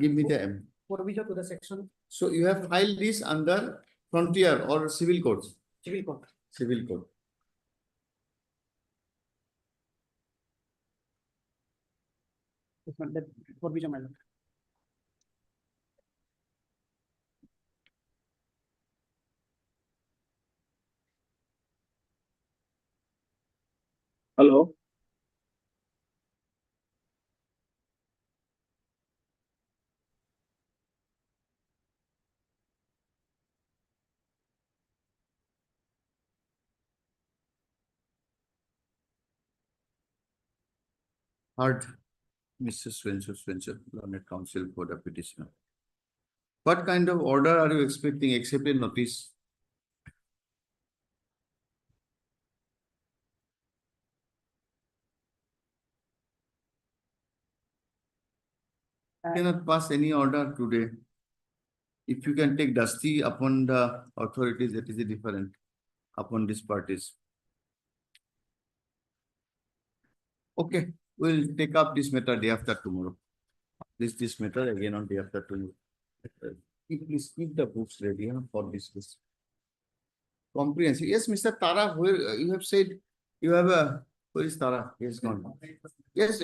Give me the M. provision to the section So you have filed this under frontier or civil courts? Civil Code. Civil code. That provision, my lord. Hello. Heard, Mr. Spencer, Learned Counsel for the petitioner. What kind of order are you expecting except a notice? Cannot pass any order today. If you can take dusty upon the authorities, that is a different upon these parties. Okay, we'll take up this matter day after tomorrow. This matter again on day after tomorrow. Please keep the books ready for this. Comprehensive. Yes, Mr. Tara, where you have said you have a, where is Tara? Yes, gone. Yes,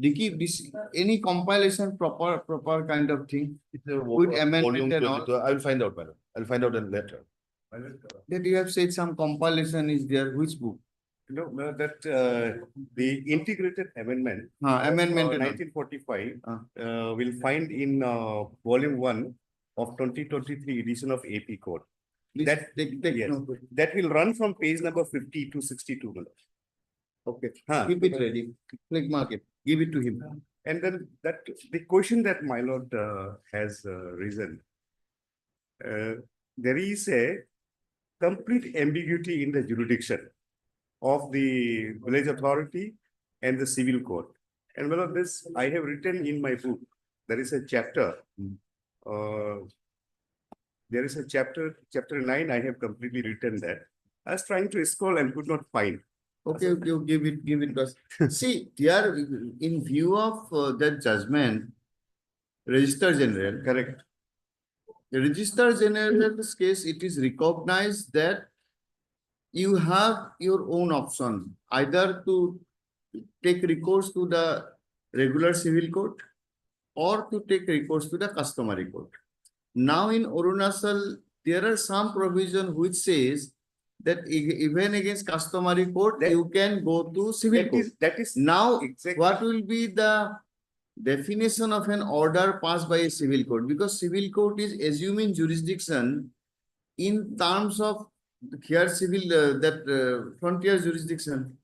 Dicky, this any compilation proper kind of thing with amendment and all. I will find out, madam. I'll find out in later. That you have said some compilation is there. Which book? No, that the integrated amendment. Amendment and all. 1945 will find in volume 1 of 2023 edition of AP Code. Please That take yes, note. that will run from page number 50 to 62. madam. Okay, Huh. keep it ready. Click mark it. Give it to him. And then that the question that my lord has risen, there is a complete ambiguity in the jurisdiction of the village authority and the civil court. And well, this I have written in my book. There is a chapter there is a chapter 9, I have completely written that. I was trying to scroll and could not find. Okay, you give it us. See, there, in view of that judgment, Registrar General, Correct. the Registrar General in this case, it is recognized that you have your own option, either to take recourse to the regular civil court or to take recourse to the customary court. Now in Arunachal, there are some provision which says that even against customary court, you can go to civil court. That is Now, exactly. what will be the definition of an order passed by a civil court? Because civil court is assuming jurisdiction in terms of here civil, frontier jurisdiction.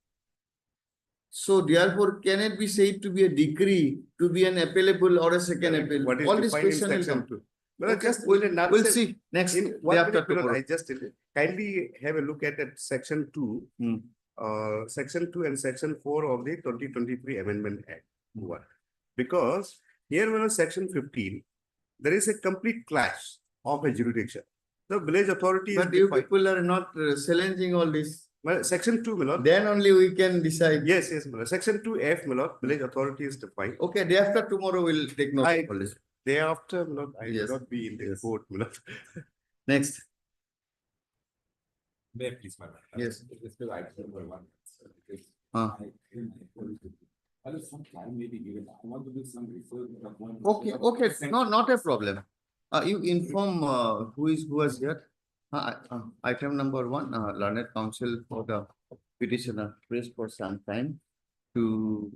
So therefore, can it be said to be a decree, to be an appellable or a second appeal? What is All this defined in question will section come. 2. Well, Okay, just we'll in a nutshell, we'll see next in day one after minute, tomorrow. I just tell you, kindly have a look at that section 2, section 2 and section 4 of the 2023 Amendment Act. What? Because here when section 15, there is a complete clash of a jurisdiction. The village authority is But you defined. people are not challenging all this. Well, section 2, my lord. Then only we can decide. Yes, my lord. Section 2F, my lord, village authority is defined. Okay, day after tomorrow we'll take note of all this. Day after, my lord, I Yes. will not be in the Yes. court, my lord. Next. May I please, madam? Yes. It's the item number 1. sir, because Ah. I just some time maybe given. I want to do some research. of one- Okay, okay, no, not a problem. You inform who was here. Item number 1, learned counsel for the petitioner pressed for some time to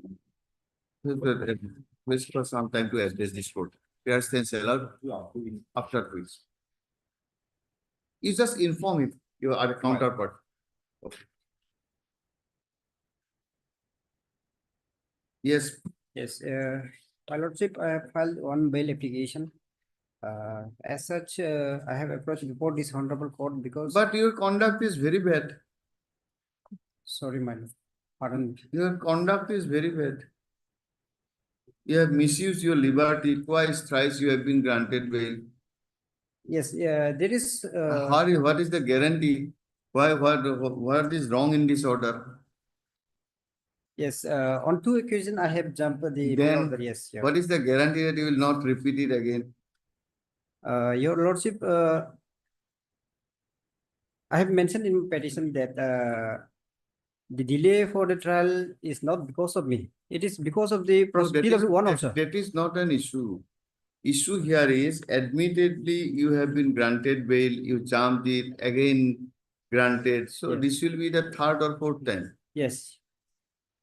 address this court. Fair sense allowed after quiz. You just inform him, you are a counterpart. Okay. Yes, Yes, my lordship, I have filed one bail application. As such, I have approached before this honorable court because. but your conduct is very bad. Sorry, my lord. Pardon me. Your conduct is very bad. You have misused your liberty twice, thrice you have been granted bail. Yes, there is. What is the guarantee? What is wrong in this order? Yes, on 2 occasions I have jumped the. Then order, yes, yeah. what is the guarantee that you will not repeat it again? Your lordship, I have mentioned in petition that the delay for the trial is not because of me. It is because of the No, that is- PW1 also. That is not an issue. Issue here is admittedly you have been granted bail, you jumped it, again granted. So Yes. this will be the 3rd or 4th time. Yes.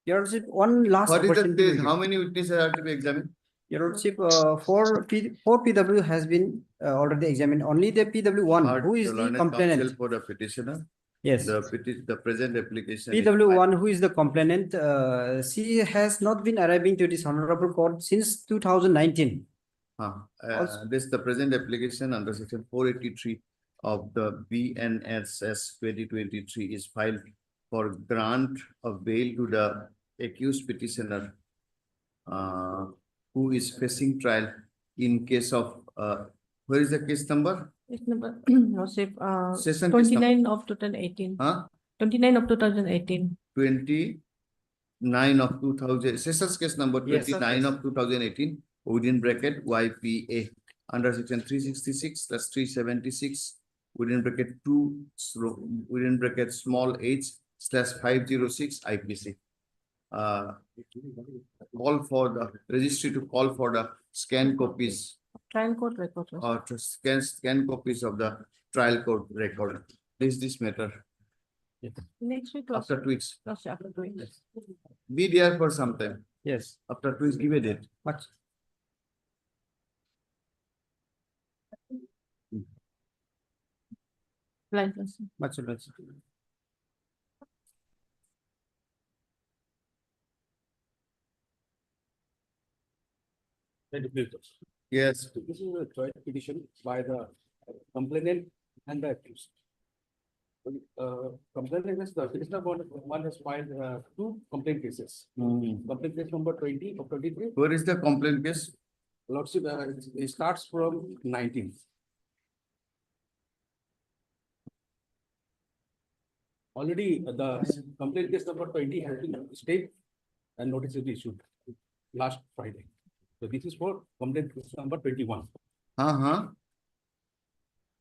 Your lordship, one last. What is the opportunity date? will How give. many witnesses are to be examined? Your lordship, 4 PW has been already examined. Only the PW1, who is The the learned complainant. counsel for the petitioner. Yes. The present application. is PW1, who is the complainant, she has not been arriving to this honorable court since 2019. This, the present application under section 483 of the BNSS 2023 is filed for grant of bail to the accused petitioner who is facing trial in case of, where is the case number? It's number, lordship, Session case number. 29 of 2018. Huh? 29 of 2018. 29 of 2000, Sessions case number Yes, sir, 29 yes. of 2018, within bracket YPA, under section 366 plus 376, within bracket 2, within bracket small h slash 506 IPC. Call for the registry to call for the scan copies Trial court record. or to scan copies of the trial court record. This matter Next week. after 2 weeks. Lordship, after 2 weeks. Be there for some time. Yes. After 2 weeks, give a date. Much. Blind person. Much lordship. Yes. This is a joint petition by the complainant and the accused. Complainant is the petitioner one has filed 2 complaint cases. Complaint case number 20 of 23. Where is the complaint case? Lordship, it starts from 19. already the complaint case number 20 has been stayed and notice is issued last Friday. So this is for complaint case number 21.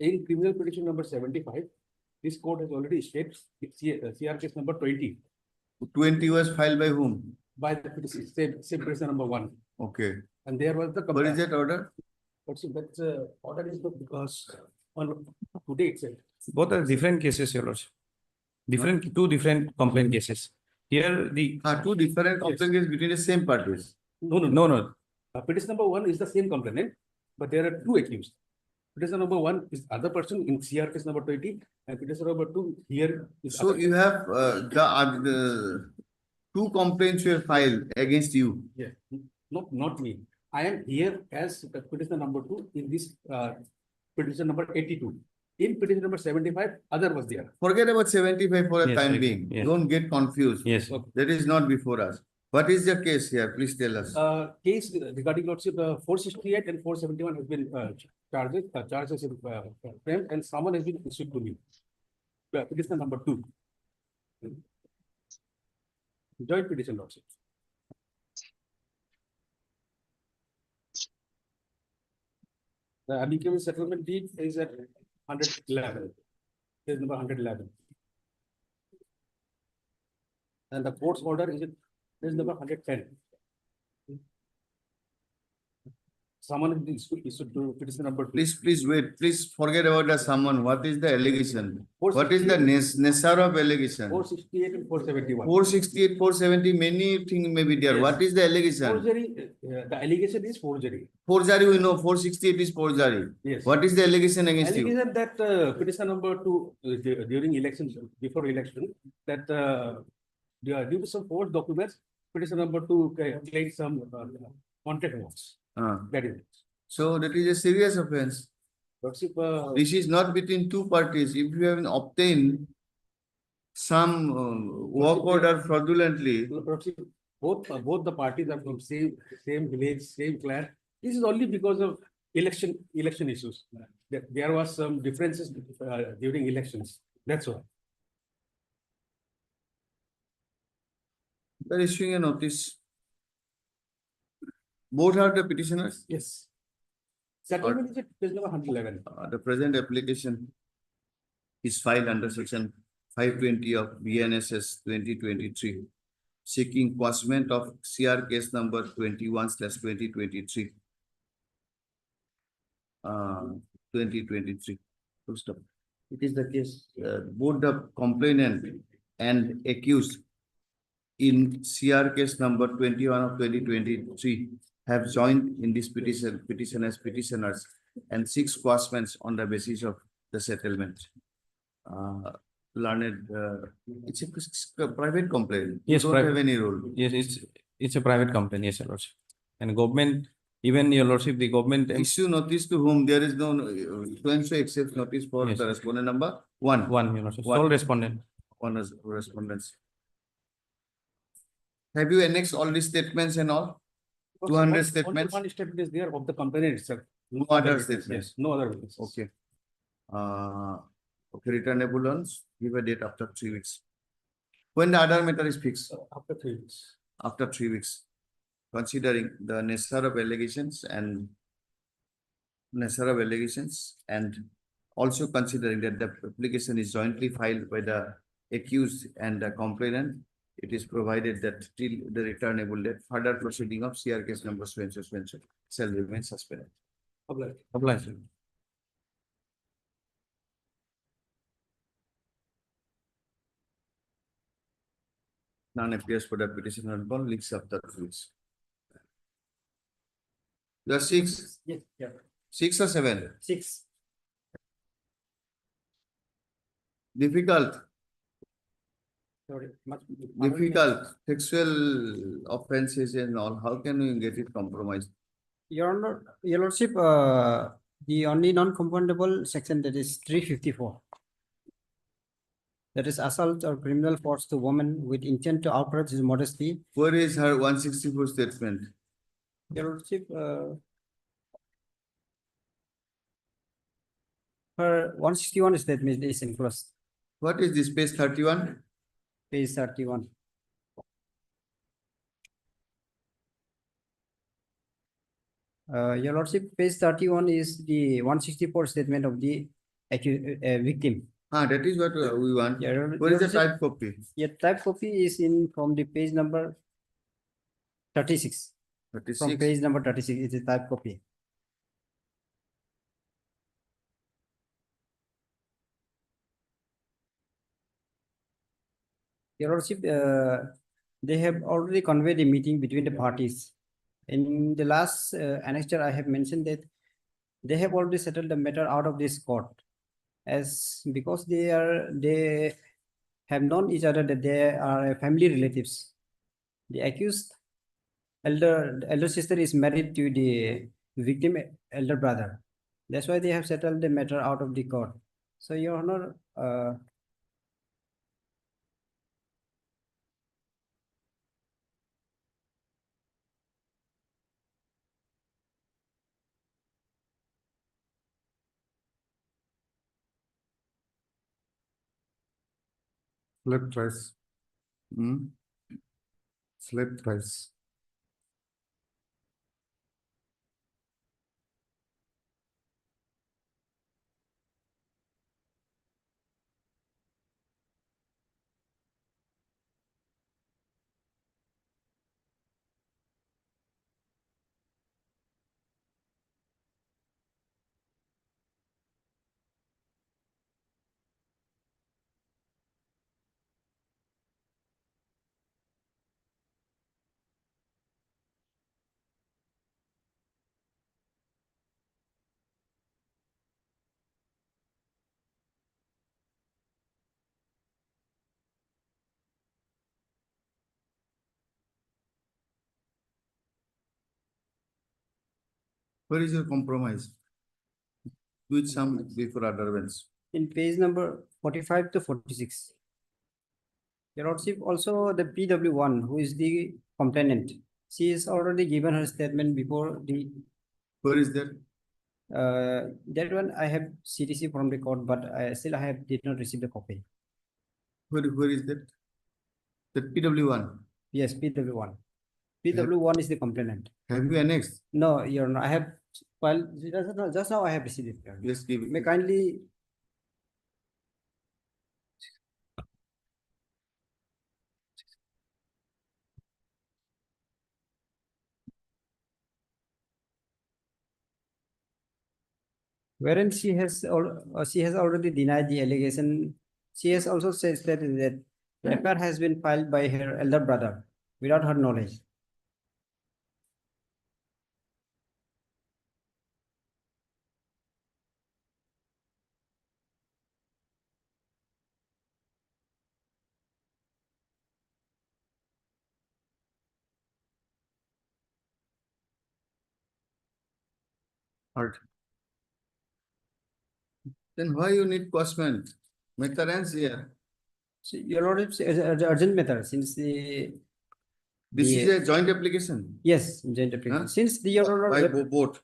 In criminal petition number 75, this court has already stayed CR case number 20 20 was filed by whom? by the petition, same petition number 1. Okay. And there was the. What is that order? What's that's order is because on today itself. Both are different cases, Your Lordship. Two different complaint cases. Here the. Two different complaints between the same parties. No. Petition number 1 is the same complainant, but there are two accused. Petition number 1 is other person in CR case number 20, and petition number 2 here is. So you have the two complaints were filed against you. Yeah, not me. I am here as petition number 2 in this petition number 82. In petition number 75, other was there. Forget about 75 for a Yes, time right. being. Yes. Don't get confused. Yes. That is not before us. What is the case here? Please tell us. Case regarding Lordship 468 and 471 has been charges framed, and someone has been issued to me. Petition number 2. Joint petition, Lordship. The amicable settlement deed is at 111. Is number 111. And the court's order is number 110. Someone is issued to petition number 2. Please wait. Please forget about the someone. What is the allegation? What is the necessary of allegation? 468 and 471. 468, 470, many things may be there. Yes. What is the allegation? Forgery, the allegation is forgery. Forgery, we know. 468 is forgery. Yes. What is the allegation against you? Allegation that petition number 2 during elections, before election, that due to some false documents, petition number 2 claimed some contract notes. That is it. So that is a serious offense. Lordship, This is not between two parties. If you have obtained some work order fraudulently, Lordship, both the parties are from same village, same clan. This is only because of election issues. There was some differences during elections. That's why. they are issuing a notice. Both are the petitioners. Yes. Settlement is at page number 111. The present application is filed under section 520 of BNSS 2023, seeking quashment of CR case number 21/2023. 2023. Full stop. It is the case, both the complainant and accused in CR case number 21 of 2023 have joined in this petition as petitioners and seek quashments on the basis of the settlement. Learned, it's a private complaint. Yes, You don't have any role. Yes, it's a private complaint, yes, Your Lordship. And government, even Your Lordship, the government. Issue notice to whom there is no, to accept notice for Yes. the respondent number 1. One, Your Lordship, One. sole respondent. One as respondents. Have you annexed all these statements and all? 200 Only statements? one statement is there of the complainant itself. No other witnesses. statements? Yes, no other witnesses. Okay. Okay, returnable loans, give a date after 3 weeks. When the other matter is fixed? After 3 weeks. After 3 weeks. Considering the necessary of allegations and also considering that the application is jointly filed by the accused and the complainant, it is provided that till the returnable date, further proceeding of CR case number shall remain suspended. Obliged. None appears for the petition on bond, leaks after 3 weeks. You are 6, Yes, yeah. 6 or 7? 6. Difficult, Sorry, much. difficult, sexual offenses and all, how can we get it compromised? Your Honor, Your Lordship, the only non-compoundable section, that is 354. That is assault or criminal force to woman with intent to outrage his modesty. Where is her 164 statement? Your Lordship, her 161 statement is enclosed. What is this, page 31? Page 31. Your Lordship, page 31 is the 164 statement of the victim. That is what we want. Your Where is the Lordship, type copy? Your type copy is in from the page number 36. From 36. page number 36, it is type copy. Your Lordship, they have already conveyed a meeting between the parties. In the last annexure, I have mentioned that they have already settled the matter out of this court, as because they have known each other, that they are family relatives. The accused elder sister is married to the victim elder brother. That's why they have settled the matter out of the court. So, Your Honor, Slip thrice. Slip thrice. Where is your compromise? Which some before utterance? in page number 45 to 46. Your Lordship, also the PW1, who is the complainant, she has already given her statement before the. Where is that? That one I have CTC from the court, but I did not receive the copy. Where is that? The PW1. Yes, PW1. PW1 is the complainant. Have you annexed? No, Your Honor, I have filed just now I have received it. Yes, give it. May kindly. Wherein she has already denied the allegation. She has also said that the FIR has been filed by her elder brother without her knowledge. Heard. Then why you need postman? Matter ends here. So, Your Lordship, it's urgent matter since This is a joint application. Yes, joint application. Huh? Since the Your Honor, By both.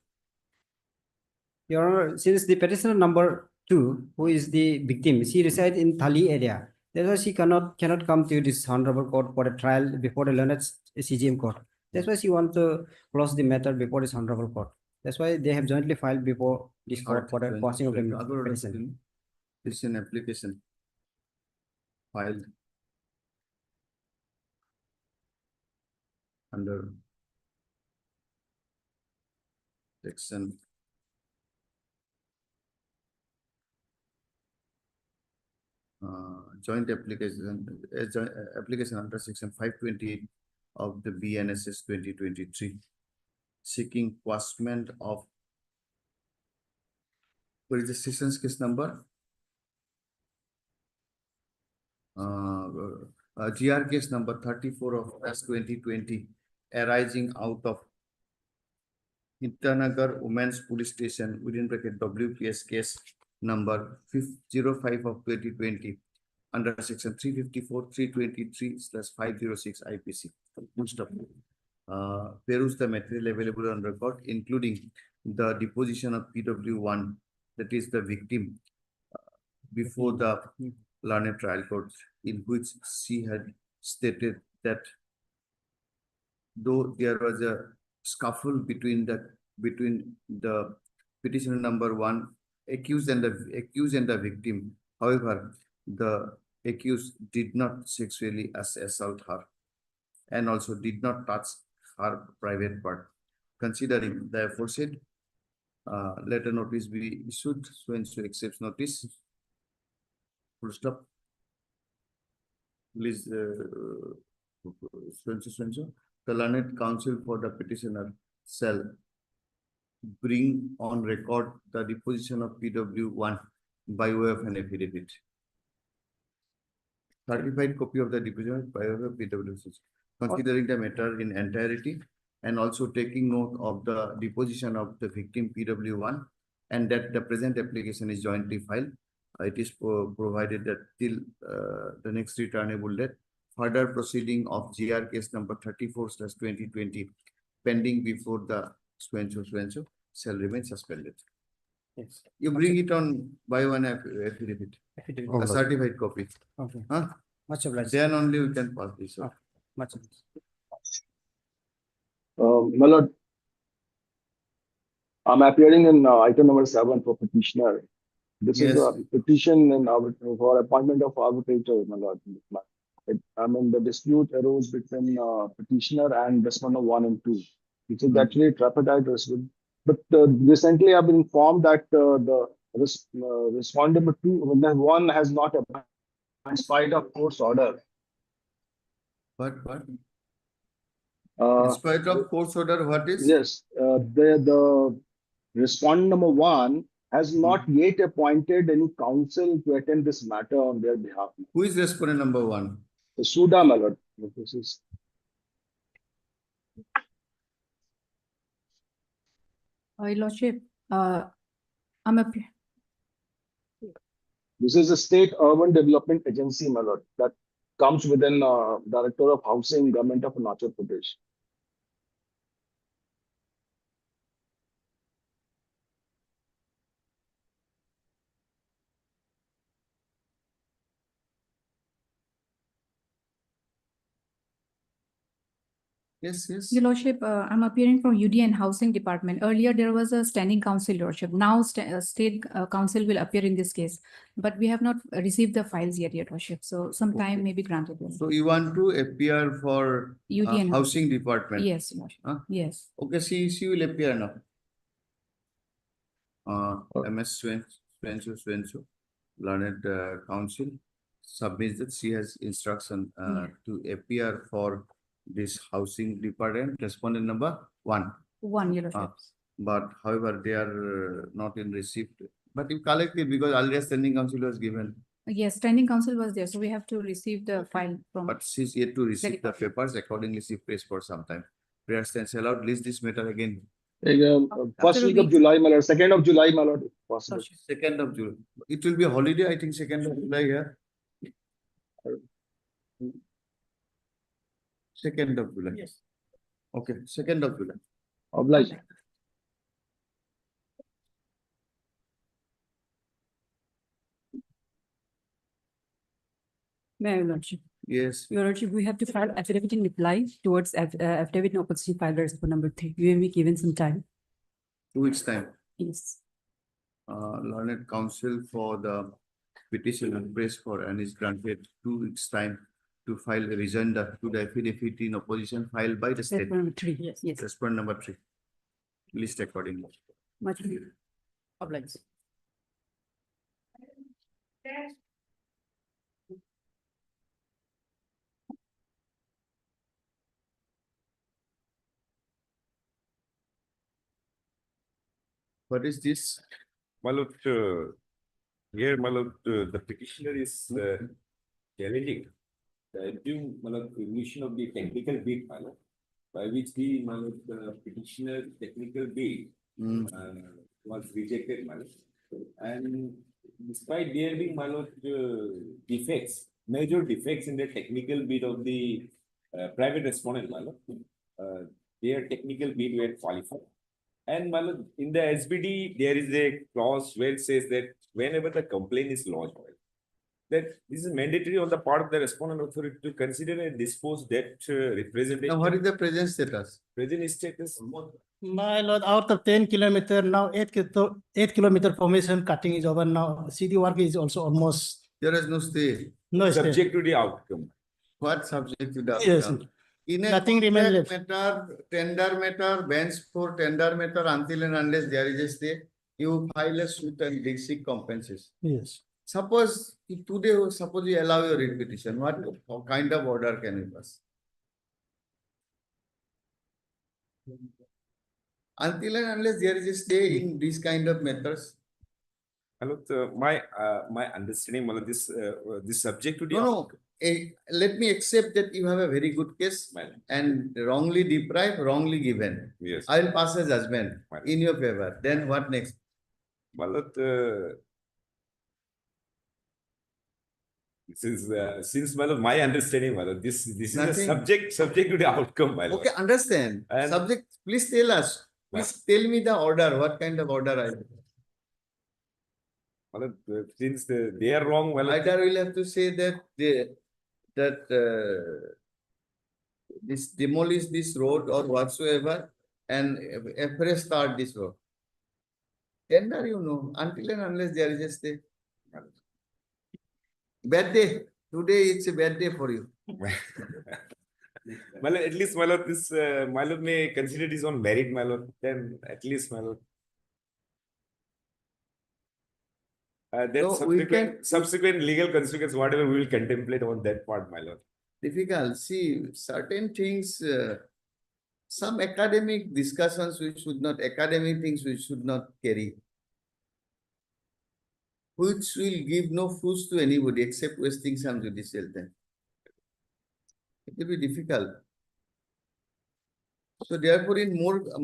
Your Honor, since the petitioner number 2, who is the victim, she resides in Thali area. That's why she cannot come to this honorable court for a trial before the learned CGM court. That's why she wants to close the matter before this honorable court. That's why they have jointly filed before this court for the passing of the petition. It's an application filed under section joint application, application under section 528 of the BNSS 2023, seeking postment of. What is the sessions case number? GR case number 34 of 2020, arising out of Itanagar Women's Police Station within bracket WPS case number 05 of 2020 under section 354, 323/506 IPC. Most of peruse the material available on record, including the deposition of PW1, that is the victim, before the learned trial court, in which she had stated that though there was a scuffle between the petitioner number one accused and the victim, however, the accused did not sexually assault her and also did not touch her private part. Considering the aforesaid, letter notice be issued, so and so accepts notice. Full stop. Please, so and so. The learned counsel for the petitioner shall bring on record the deposition of PW1 by way of an affidavit. Certified copy of the deposition by way of PW6. Considering the matter in entirety and also taking note of the deposition of the victim PW1 and that the present application is jointly filed, it is provided that till the next returnable date, further proceeding of GR case number 34/2020 pending before the so and so shall remain suspended. Yes. You bring it on by one affidavit, Affidavit. a certified copy. Okay. Huh? Much obliged. Then only we can pass this. Okay. Much obliged. My lord, I'm appearing in item number 7 for petitioner. This is a petition for appointment of arbitrator, my lord. I mean, the dispute arose between petitioner and respondent 1 and 2, which is actually tripartite dispute. But recently I've been informed that the respondent 1 has not applied in spite of court's order. What? In spite of court's order, what is? Yes, the respondent number 1 has not yet appointed any counsel to attend this matter on their behalf. Who is respondent number 1? The Suda, my lord. This is Your Lordship, I'm a This is a state urban development agency, my lord, that comes within Director of Housing, Government of Arunachal Pradesh. Yes. Your Lordship, I'm appearing from UD and Housing Department. Earlier, there was a standing counsel, Your Lordship. Now, state counsel will appear in this case, but we have not received the files yet, Your Lordship. So some time may be granted. So you want to appear for UD and Housing Department? Yes, Your Lordship. Huh? Yes. Okay, she will appear now. MS Swenso, learned counsel, submits that she has instruction to appear for this Housing Department, respondent number 1. 1, Your Lordship. But however, they are not in receipt. But you collect it because earlier standing counsel was given. Yes, standing counsel was there, so we have to receive the file from. But she's yet to receive the papers. Accordingly, she prays for some time. Prayer stands allowed. List this matter again. First week of July, my lord. 2nd of July, my lord, if possible. 2nd of July. It will be a holiday, I think, 2nd of July here. 2nd of July. Yes. Okay, 2nd of July. Obliged. May I, Your Lordship? Yes. Your Lordship, we have to file affidavit in reply towards affidavit in opposition filers for number 3. You will be given some time. 2 weeks time. Yes. Learned counsel for the petition and prays for and is granted 2 weeks time to file a rejoinder to the affidavit in opposition filed by the state. Respondent number 3. Yes. Yes. Respondent number 3. List accordingly. Much obliged. What is this? My lord, here, my lord, the petitioner is challenging the due, my lord, remission of the technical bid, my lord, by which my lord, the petitioner's technical bid was rejected, my lord. And despite there being, my lord, defects, major defects in the technical bid of the private respondent, my lord, their technical bid were qualified. And my lord, in the SBD, there is a clause where it says that whenever the complaint is lodged, that this is mandatory on the part of the respondent authority to consider and dispose that representation. Now, what is the present status? Present status. My lord, out of 10 kilometer now, 8 kilometer formation cutting is over now. City work is also almost There is no stay. no stay. Subject to the outcome. What subject to the Yes. outcome? In a Nothing remain contract left. matter, tender matter, bench for tender matter, until and unless there is a stay, you file a suit and seek compensation. Yes. Suppose if today, suppose you allow your writ petition, what kind of order can you pass? Until and unless there is a stay in these kind of matters. My understanding of this subject to the No, let me accept that you have a very good case and wrongly deprived, wrongly given. Yes. I will pass a judgment Right. in your favor. Then what next? This is since my understanding, this is a Nothing. subject to the outcome. Okay, understand. And- Subject, please tell us. Please tell me the order. What kind of order I Since they are wrong, either will have to say that this demolish this road or whatsoever and afresh start this road. Tender, you know, until and unless there is a stay. Bad day. Today it's a bad day for you. at least this may consider this on merit, then at least then No, we subsequent legal consequences, whatever we will contemplate on that part, my lord. Difficult. See, certain things, some academic discussions academic things we should not carry, which will give no fruits to anybody except wasting some judicial time. It will be difficult. So therefore, in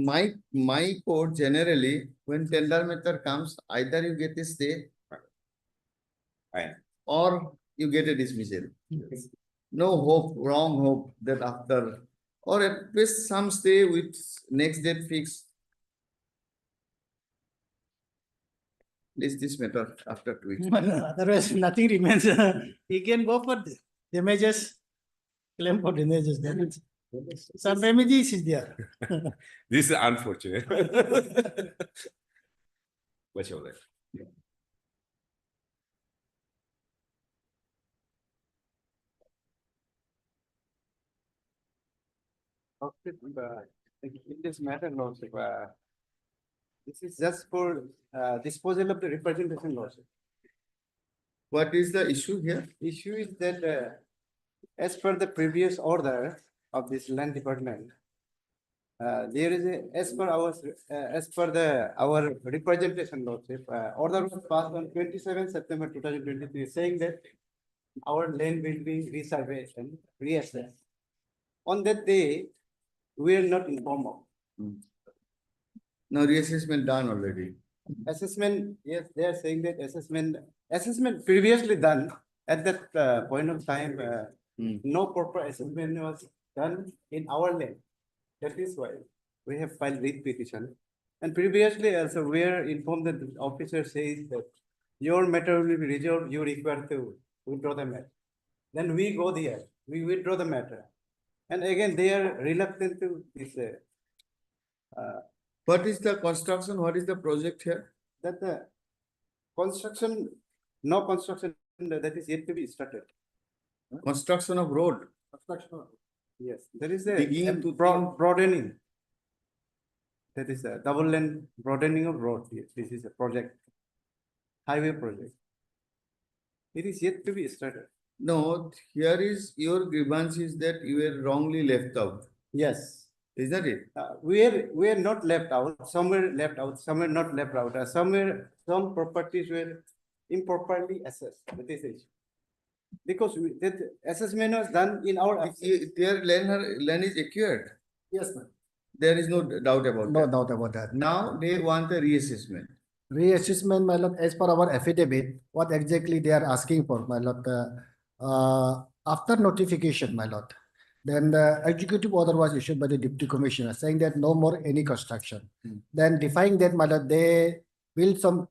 my court generally, when tender matter comes, either you get a stay or you get a dismissal. No hope, wrong hope that after, or at least some stay with next date fixed. This matter after 2 weeks. Otherwise, nothing remains. He can go for damages, claim for damages. That is, some remedies is there. This is unfortunate. What's your life? In this matter, Lordship, this is just for disposal of the representation, Lordship. What is the issue here? Issue is that as per the previous order of this land department, there is a, as per our representation, Lordship, order was passed on 27 September 2023, saying that our land will be resurveyed and reassessed. On that day, we are not informed of. Now reassessment done already. Assessment, yes, they are saying that assessment previously done at that point of time, no proper assessment was done in our land. That is why we have filed writ petition. And previously also we are informed that the officer says that your matter will be resolved, you require to withdraw the matter. Then we go there, we withdraw the matter. And again, they are reluctant to this. What is the construction? What is the project here? That the construction, no construction that is yet to be started. Construction of road. Construction of, yes, there is a Digging to broadening. That is a double lane broadening of road. Yes, this is a project, highway project. It is yet to be started. No, here is your grievance is that you were wrongly left out. Yes. Is that it? We are not left out. Some were left out. Some were not left out. Some properties were improperly assessed. That is it. Because that assessment was done in our. Their land is acquired. Yes, ma'am. There is no doubt about No that. doubt about that. Now they want a reassessment. Reassessment, my lord, as per our affidavit, what exactly they are asking for, my lord, after notification, my lord, then the executive order was issued by the deputy commissioner saying that no more any construction. Then defying that, my lord, they build some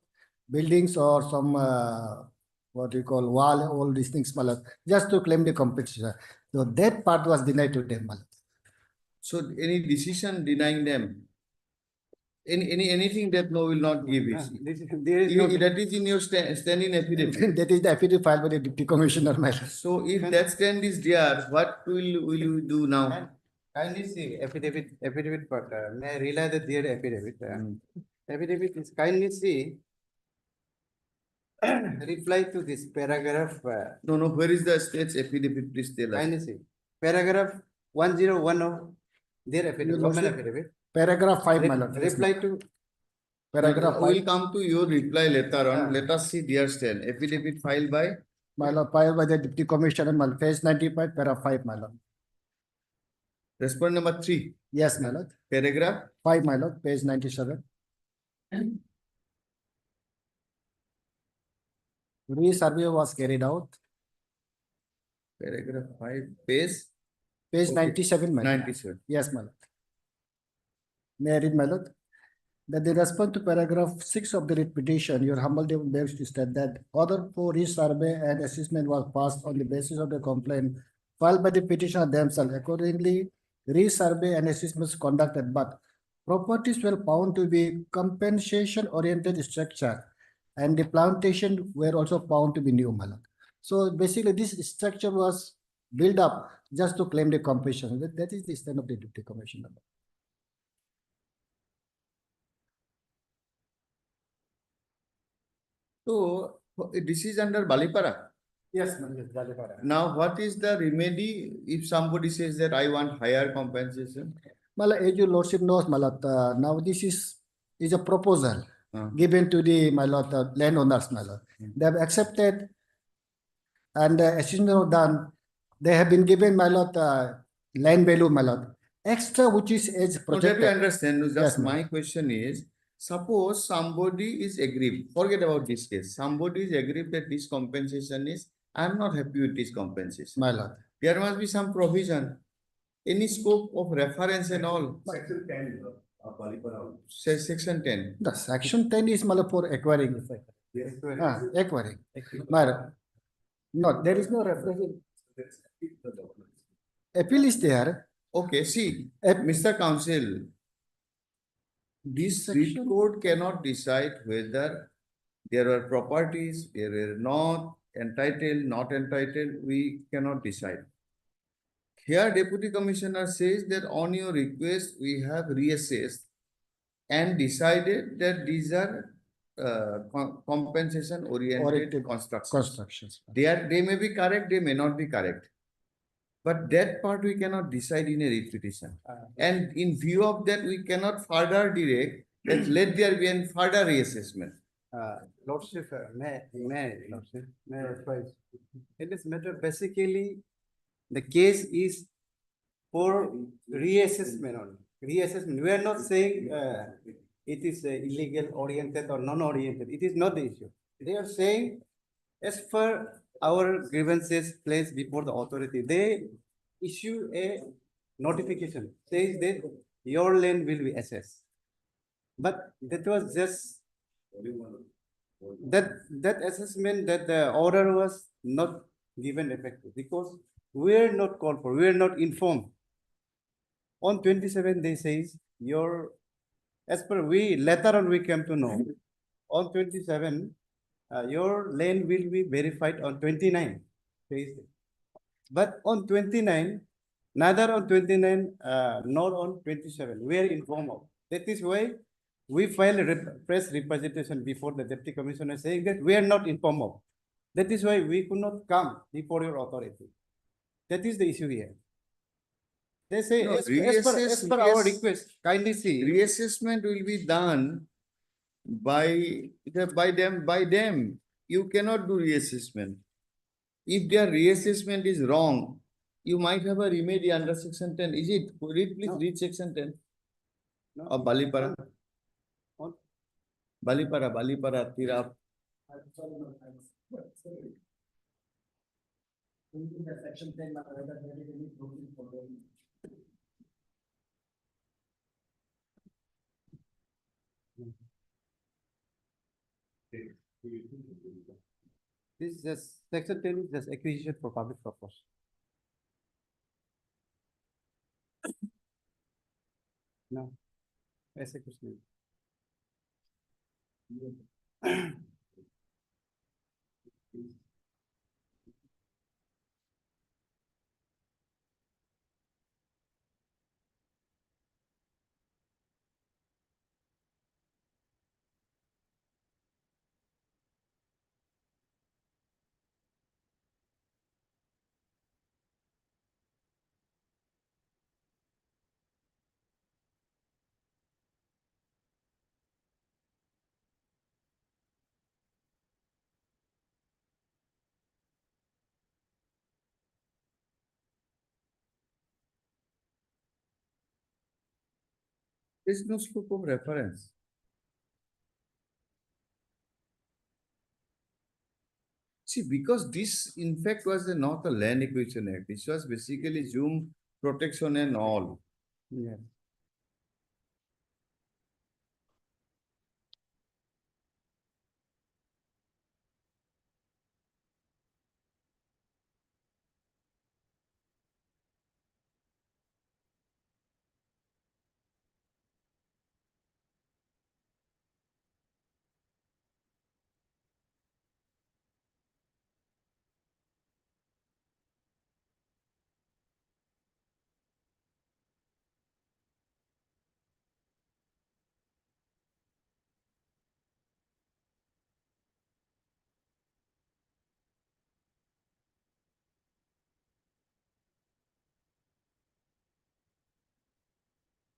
buildings or some what we call wall, all these things, malat, just to claim the compensation. So that part was denied to them, malat. So any decision denying them? Anything that no will not give it. There is no. That is in your standing affidavit. That is the affidavit filed by the deputy commissioner, malat. So if that stand is there, what will you do now? Kindly see affidavit, but may I rely that their affidavit. Affidavit is kindly see. Reply to this paragraph. No, where is the state's affidavit? Please tell us. Kindly see. Paragraph 101 of their affidavit, government affidavit. Paragraph 5, my lord. Reply to Paragraph We will 5, come to your reply later on. Let us see their stand. Affidavit filed by my lord, filed by the deputy commissioner, my lord, page 95, paragraph 5, my lord. respondent number 3. Yes, my lord. Paragraph 5, my lord, page 97. Re-survey was carried out. Paragraph 5, page Page Okay. 97, my lord. 97. Yes, my lord. May I read, my lord? That in response to paragraph 6 of the writ petition, your humble begs to state that order for re-survey and assessment was passed on the basis of the complaint filed by the petitioner themselves. Accordingly, re-survey and assessments conducted, but properties were found to be compensation-oriented structure, and the plantation were also found to be new, my lord. So basically, this structure was built up just to claim the compensation. That is the stand of the deputy commissioner. So this is under Balipara. Yes, ma'am. Yes, Balipara. Now, what is the remedy if somebody says that I want higher compensation? Mala, as your lordship knows, Malat, now this is a proposal given to the landowners, Malat. They have accepted and assessment done. They have been given land value, Malat. Extra, which is age No, that we protected. understand. Just Yes, ma'am. my question is, suppose somebody is aggrieved, forget about this case. Somebody is aggrieved that this compensation is, I am not happy with this compensation. Malat. There must be some provision. Any scope of reference and all. Section 10 of Balipara. Says section 10. The section 10 is for acquiring. Yes. Acquiring. Malat. No, there is no reference. Appeal is there. Okay, see, Mr. Counsel, this writ court cannot decide whether there are properties, there are not entitled, we cannot decide. Here, Deputy Commissioner says that on your request, we have reassessed and decided that these are compensation oriented constructions. They may be correct, they may not be correct. But that part we cannot decide in a writ petition. And in view of that, we cannot further direct that let there be a further reassessment. Lordship, Lordship, may I advise? In this matter, basically, the case is for reassessment only. Reassessment. We are not saying it is illegal oriented or non-oriented. It is not the issue. They are saying, as per our grievances placed before the authority, they issue a notification, says that your land will be assessed. But that was just that assessment, that the order was not given effective because we are not called for, we are not informed. On 27, they says as per later on we came to know, on 27, your land will be verified on 29. But on 29, neither on 29 nor on 27, we are informed of. That is why we filed a press representation before the Deputy Commissioner saying that we are not informed of. That is why we could not come before your authority. That is the issue here. They say, No, as per our request, kindly see. Reassessment will be done by them. You cannot do reassessment. If their reassessment is wrong, you might have a remedy under section 10. Is it? Please read section 10 of Balipara. Balipara, Tirap. Section 10, This is just, section 10 is just acquisition for public purpose. No. Execution. There's no scope of reference. See, because this in fact was not a land acquisition act, this was basically Zoom protection and all. Yeah.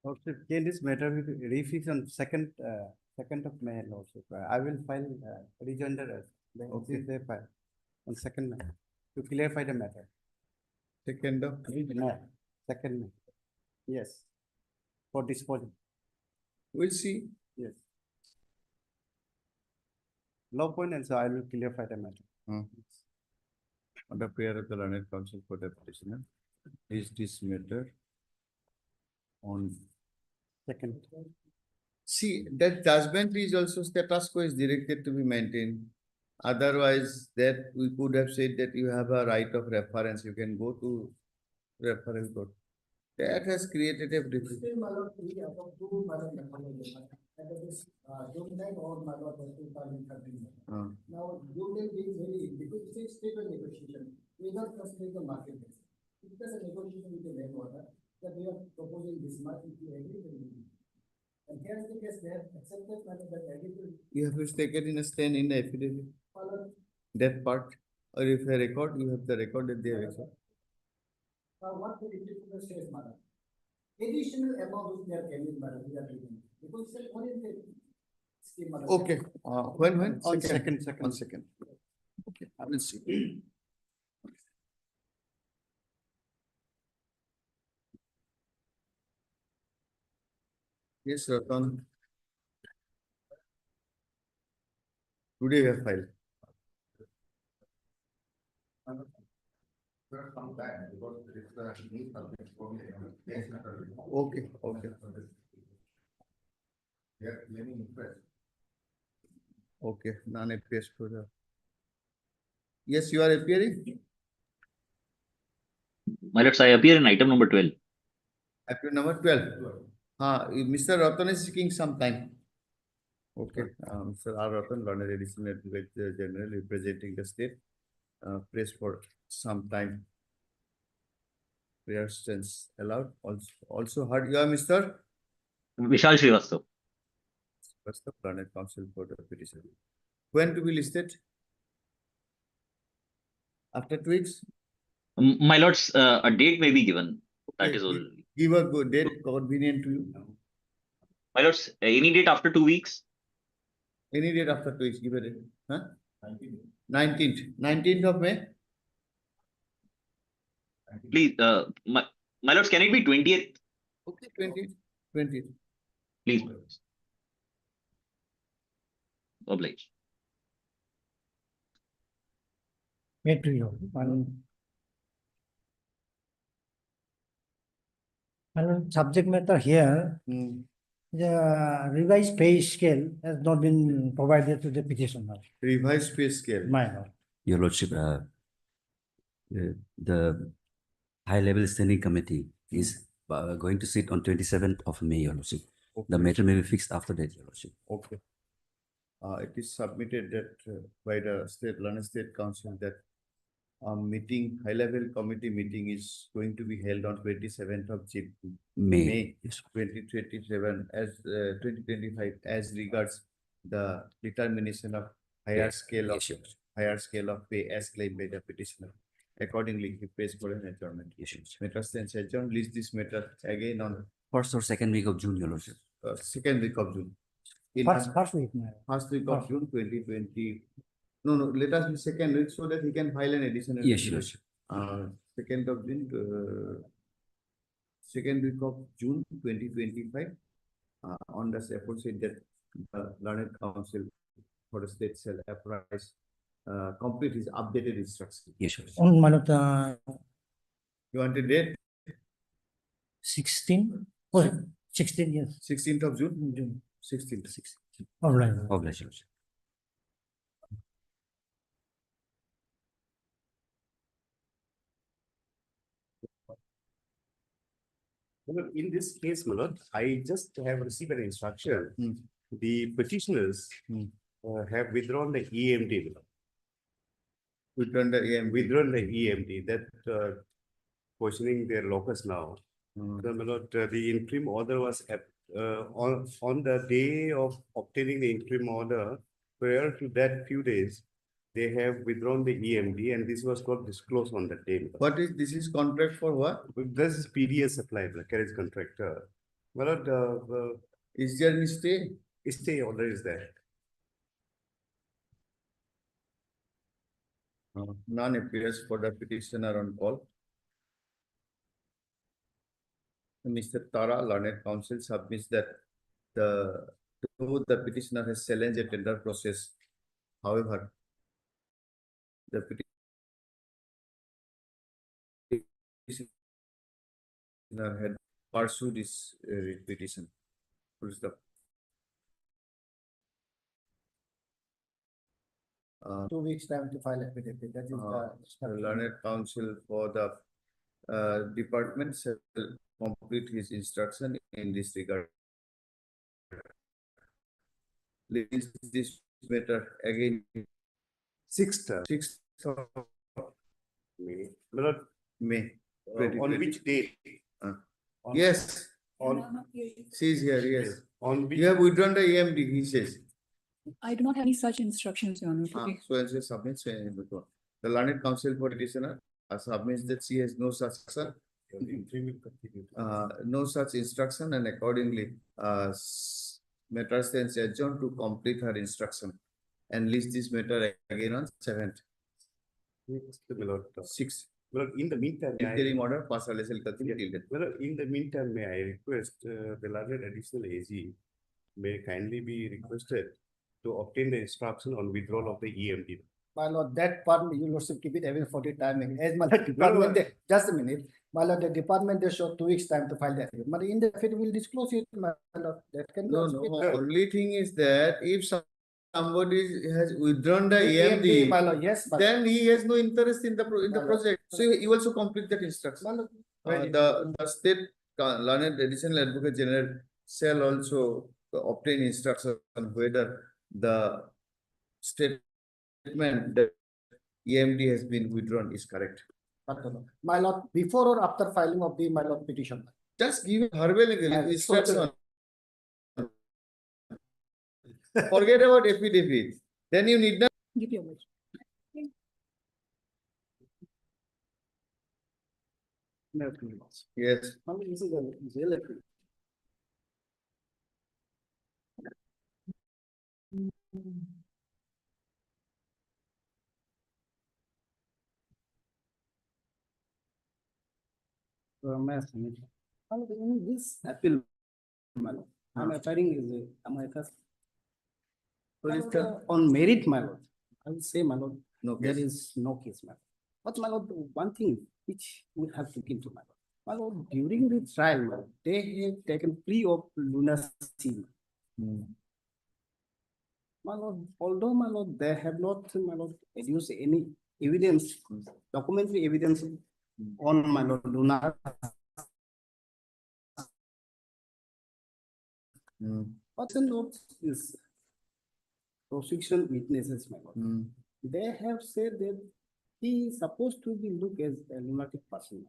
Also, can this matter with refix on second of May also. I will file rejoinder as they file on 2nd May to clarify the matter. 2nd of May, 2nd May. Yes. For disposal. We'll see. Yes. Law point, and so I will clarify the matter. On the prayer of the learned counsel for the petitioner, is this matter on 2nd. See, that judgment is also status quo is directed to be maintained. Otherwise, that we could have said that you have a right of reference, you can go to reference court. That has created a difficulty. Still, my lord, we have approved my lord, and that is, June 9 or my lord, 2013. Now, June 9 being very, because it's a state of negotiation, we not consider the market risk. It is a negotiation with the landowner that we are proposing this much, if you agree, then we do. And here's the case, they have accepted my lord, that agree. You have to take it in a stand in the affidavit, My lord, that part, or if a record, you have the record that they have accepted. what the interpreter says, madam. Additional amount which they are claiming, madam, we are giving. Because it's only the scheme, madam. Okay, when? On second. 1 second. Okay, I will see. Yes, Ratan. Today we have filed. Okay, okay. Okay, non-appears for the. Yes, you are appearing? My lords, I appear in item number 12. Item number 12. Mr. Ratan is seeking some time. Okay, Mr. R. Ratan, Learned Additional Advocate General, representing the state, press for some time. Prayer stands allowed. Also heard you are Mr. Vishal Srivastav. What's the Learned Counsel for the petition? When to be listed? After 2 weeks? My lords, a date may be given. That Okay, is all. give a good date convenient to you. My lords, any date after 2 weeks? Any date after 2 weeks, give a date. Huh? 19th of May? Please, my lords, can it be 20th? Okay, 20th. Please. Oblige. Made to you. And subject matter here, the revised pay scale has not been provided to the petitioner. Revised pay scale. My lord. Your Lordship, the high-level standing committee is going to sit on 27th of May, Your Lordship. The Okay. matter may be fixed after that, Your Lordship. Okay. It is submitted that by the London State Council that meeting, high-level committee meeting is going to be held on 27th of May. 2027 as 2025 as regards the determination of higher scale of pay as claimed by the petitioner. Accordingly, he pays for an adjournment. Matter stands adjourned. List this matter again on First or second week of June, Your Lordship. second week of June. First week. First week of June 2020. No, let us be second week so that he can file an additional. Yes, Your Lordship. Second of June, second week of June 2025. On the aforesaid that the Learned Council for the state shall apprise, complete his updated instruction. Yes, Your Lordship. On my lord, You want a date? 16? Oh, 16, yes. 16th of June? 16th. All right. Oh, bless you, Lordship. Well, in this case, my lord, I just have received an instruction. The petitioners have withdrawn the EMD. Withdrawn the EMD. Withdrawn the EMD, that questioning their locus now. My lord, the interim order was on the day of obtaining the interim order. Prior to that few days, they have withdrawn the EMD, and this was not disclosed on that day. What is this? Is contract for what? This is PDS supply, the carriage contractor. My lord, is there any stay? Stay order is there. None appears for the petitioner on call. Mr. Tara, Learned Council submits that though the petitioner has challenged a tender process, however, the petitioner had pursued his petition. Full stop. 2 weeks time to file affidavit. That is the Learned Council for the department shall complete his instruction in this regard. List this matter again. 6th of May. May. On which date? Yes. On She's here, yes. On which? You have withdrawn the EMD, he says. I do not have any such instructions, Your Honor. Okay. So and so submits the Learned Council for petitioner submits that she has no such no such instruction, and accordingly matter stands adjourned to complete her instruction and list this matter again on 7th. 6th. Well, in the meantime, interim order partial continue till that. Well, in the meantime, may I request the learned additional AG may kindly be requested to obtain the instruction on withdrawal of the EMD. My lord, that part you also keep it even for the timing. As my lord, department, just a minute. My lord, the department they show 2 weeks time to file the affidavit. But in the affidavit will disclose it, my lord. That can Only thing is that if somebody has withdrawn the EMD, my lord, yes, then he has no interest in the project. So you also complete that instruction. The state learned additional advocate general shall also obtain instruction on whether the statement that EMD has been withdrawn is correct. My lord, before or after filing of the my lord petition? Just give verbal instruction. Forget about affidavit. Then you need not Give your word. Yes. This is a jail affidavit. This appeal, my lord, I'm appearing is my first. On merit, my lord, I will say, my lord, no there is no case, my lord. But my lord, one thing which we have to look into, my lord. My lord, during the trial, my lord, they have taken plea of lunacy. My lord, although my lord, they have not, my lord, used any evidence, documentary evidence on my lord, do not. But the note is prosecution witnesses, my lord. They have said that he is supposed to be looked as a lunatic person.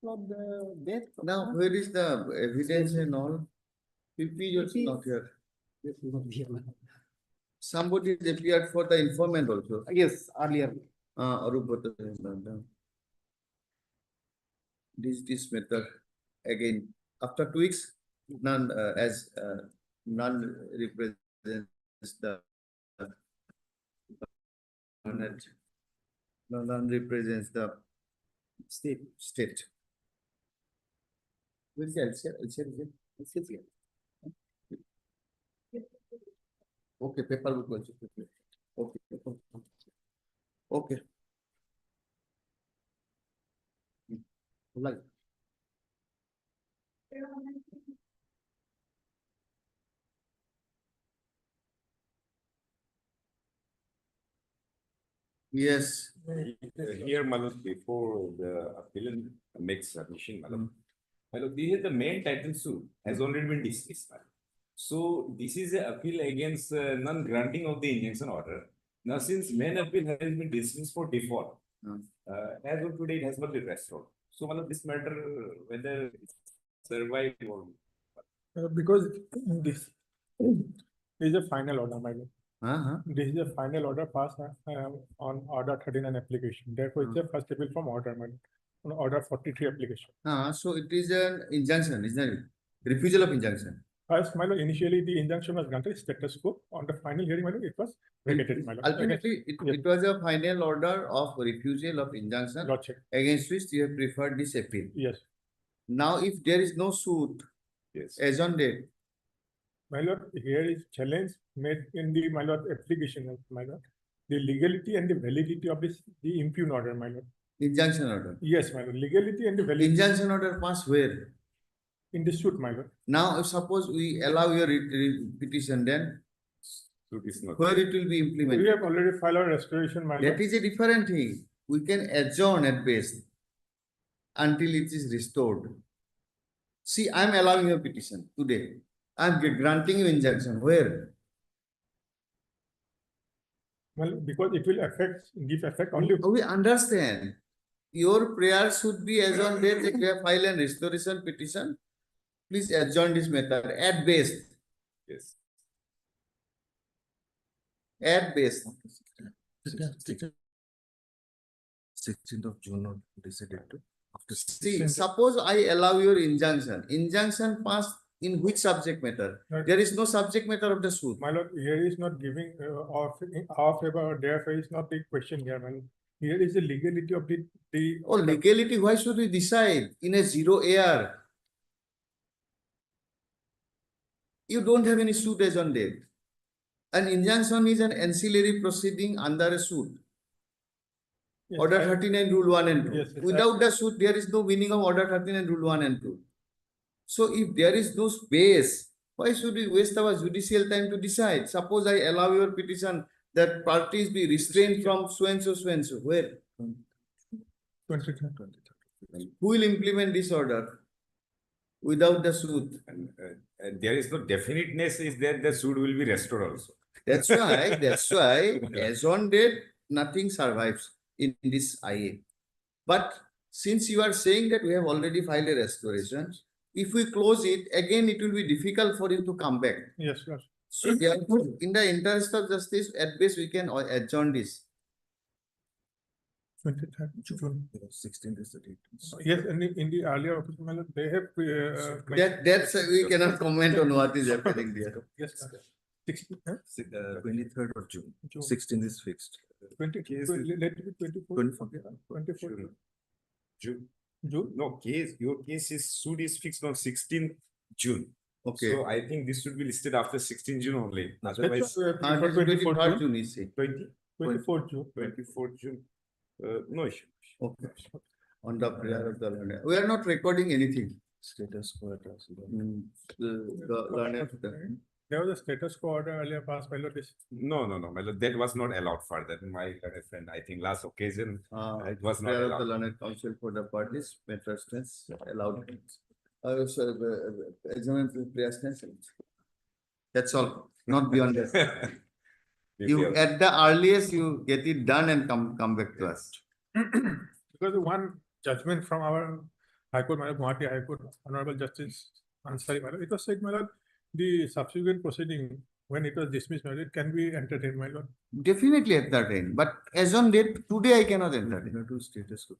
But the death. Now, where is the evidence and all? PP is not here. This is not here, my lord. Somebody appeared for the informant also. Yes, earlier. Arubata. This method again after 2 weeks, none none represents the none represents the state. Where's the LCR here. Okay, paper book also. Okay. Okay. Like. Yes. Here, Malus, before the appellant makes submission, Malus, this is the main title suit has already been dismissed. Malus. So this is an appeal against non-granting of the injunction order. Now, since main appeal has been dismissed for default, as of today, it has not been restored. So, Malus, this matter, whether it survived or because this is a final order, my lord. This is a final order passed on order 39 application. Therefore, it's a first appeal from order, my lord, on order 43 application. So it is an injunction, isn't it? Refusal of injunction. First, my lord, initially the injunction was granted status quo. On the final hearing, my lord, it was vacated, my lord. Ultimately, it was a final order of refusal of injunction against which you have preferred this appeal. Yes. Now, if there is no suit, as on date, my lord, here is challenge made in the my lord application, my lord. The legality and the validity of this the impugn order, my lord. Injunction order. Yes, my lord. Legality and the validity. Injunction order passed where? In the suit, my lord. Now, if suppose we allow your petition, then where it will be implemented? We have already filed a restoration, my lord. That is a different thing. We can adjourn at best until it is restored. See, I am allowing your petition today. I am granting you injunction. Where? Well, because it will give effect only. We understand. Your prayer should be as on date if you have filed a restoration petition. Please adjourn this matter at best. Yes. At best. 16th of June decided to. See, suppose I allow your injunction. Injunction passed in which subject matter? There is no subject matter of the suit. My lord, here is not giving our favor or their favor is not the question here, man. Here is the legality of the Oh, legality, why should we decide in a zero air? You don't have any suit as on date. An injunction is an ancillary proceeding under a suit. Yes, Order 39, Rule 1 and 2. Yes, Without the suit, there is no meaning of Order 39, Rule 1 and 2. So, if there is no space, why should we waste our judicial time to decide? Suppose I allow your petition that parties be restrained from so and so, so and so. Where? 23. Who will implement this order without the suit? And there is no definiteness is that the suit will be restored also. That's why, as on date, nothing survives in this IA. But since you are saying that we have already filed a restoration, if we close it, again, it will be difficult for you to come back. Yes, yes. So, therefore, in the interest of justice, at best, we can adjourn this. 23rd June. 16th is the date. Yes, in the earlier official, they have. That's we cannot comment on what is happening there. Yes, sir. 23rd of June. 16th is fixed. 20, let it be 24. 24. June. June? No, your case is suit is fixed on 16th June. Okay. So I think this should be listed after 16 June only. Otherwise, 24 June is 24 June. 24 June. No issue. Okay. On the prayer of the learner. We are not recording anything. Status quo. The learner. There was a status quo order earlier passed by Lord. No, my lord, that was not allowed further. My learned friend, I think last occasion, it was not Prayer of the allowed. learned counsel for the parties, matter stance allowed. Examine prayer stance. That's all, not beyond that. You, at the earliest, you get it done and come back to us. Because the one judgment from our High Court, Madam Guwahati High Court, Honorable Justice Ansari, Madam, it was said, my lord, the subsequent proceeding, when it was dismissed, my lord, it can be entertained, my lord. Definitely entertain, but as on date, today I cannot entertain. To status quo.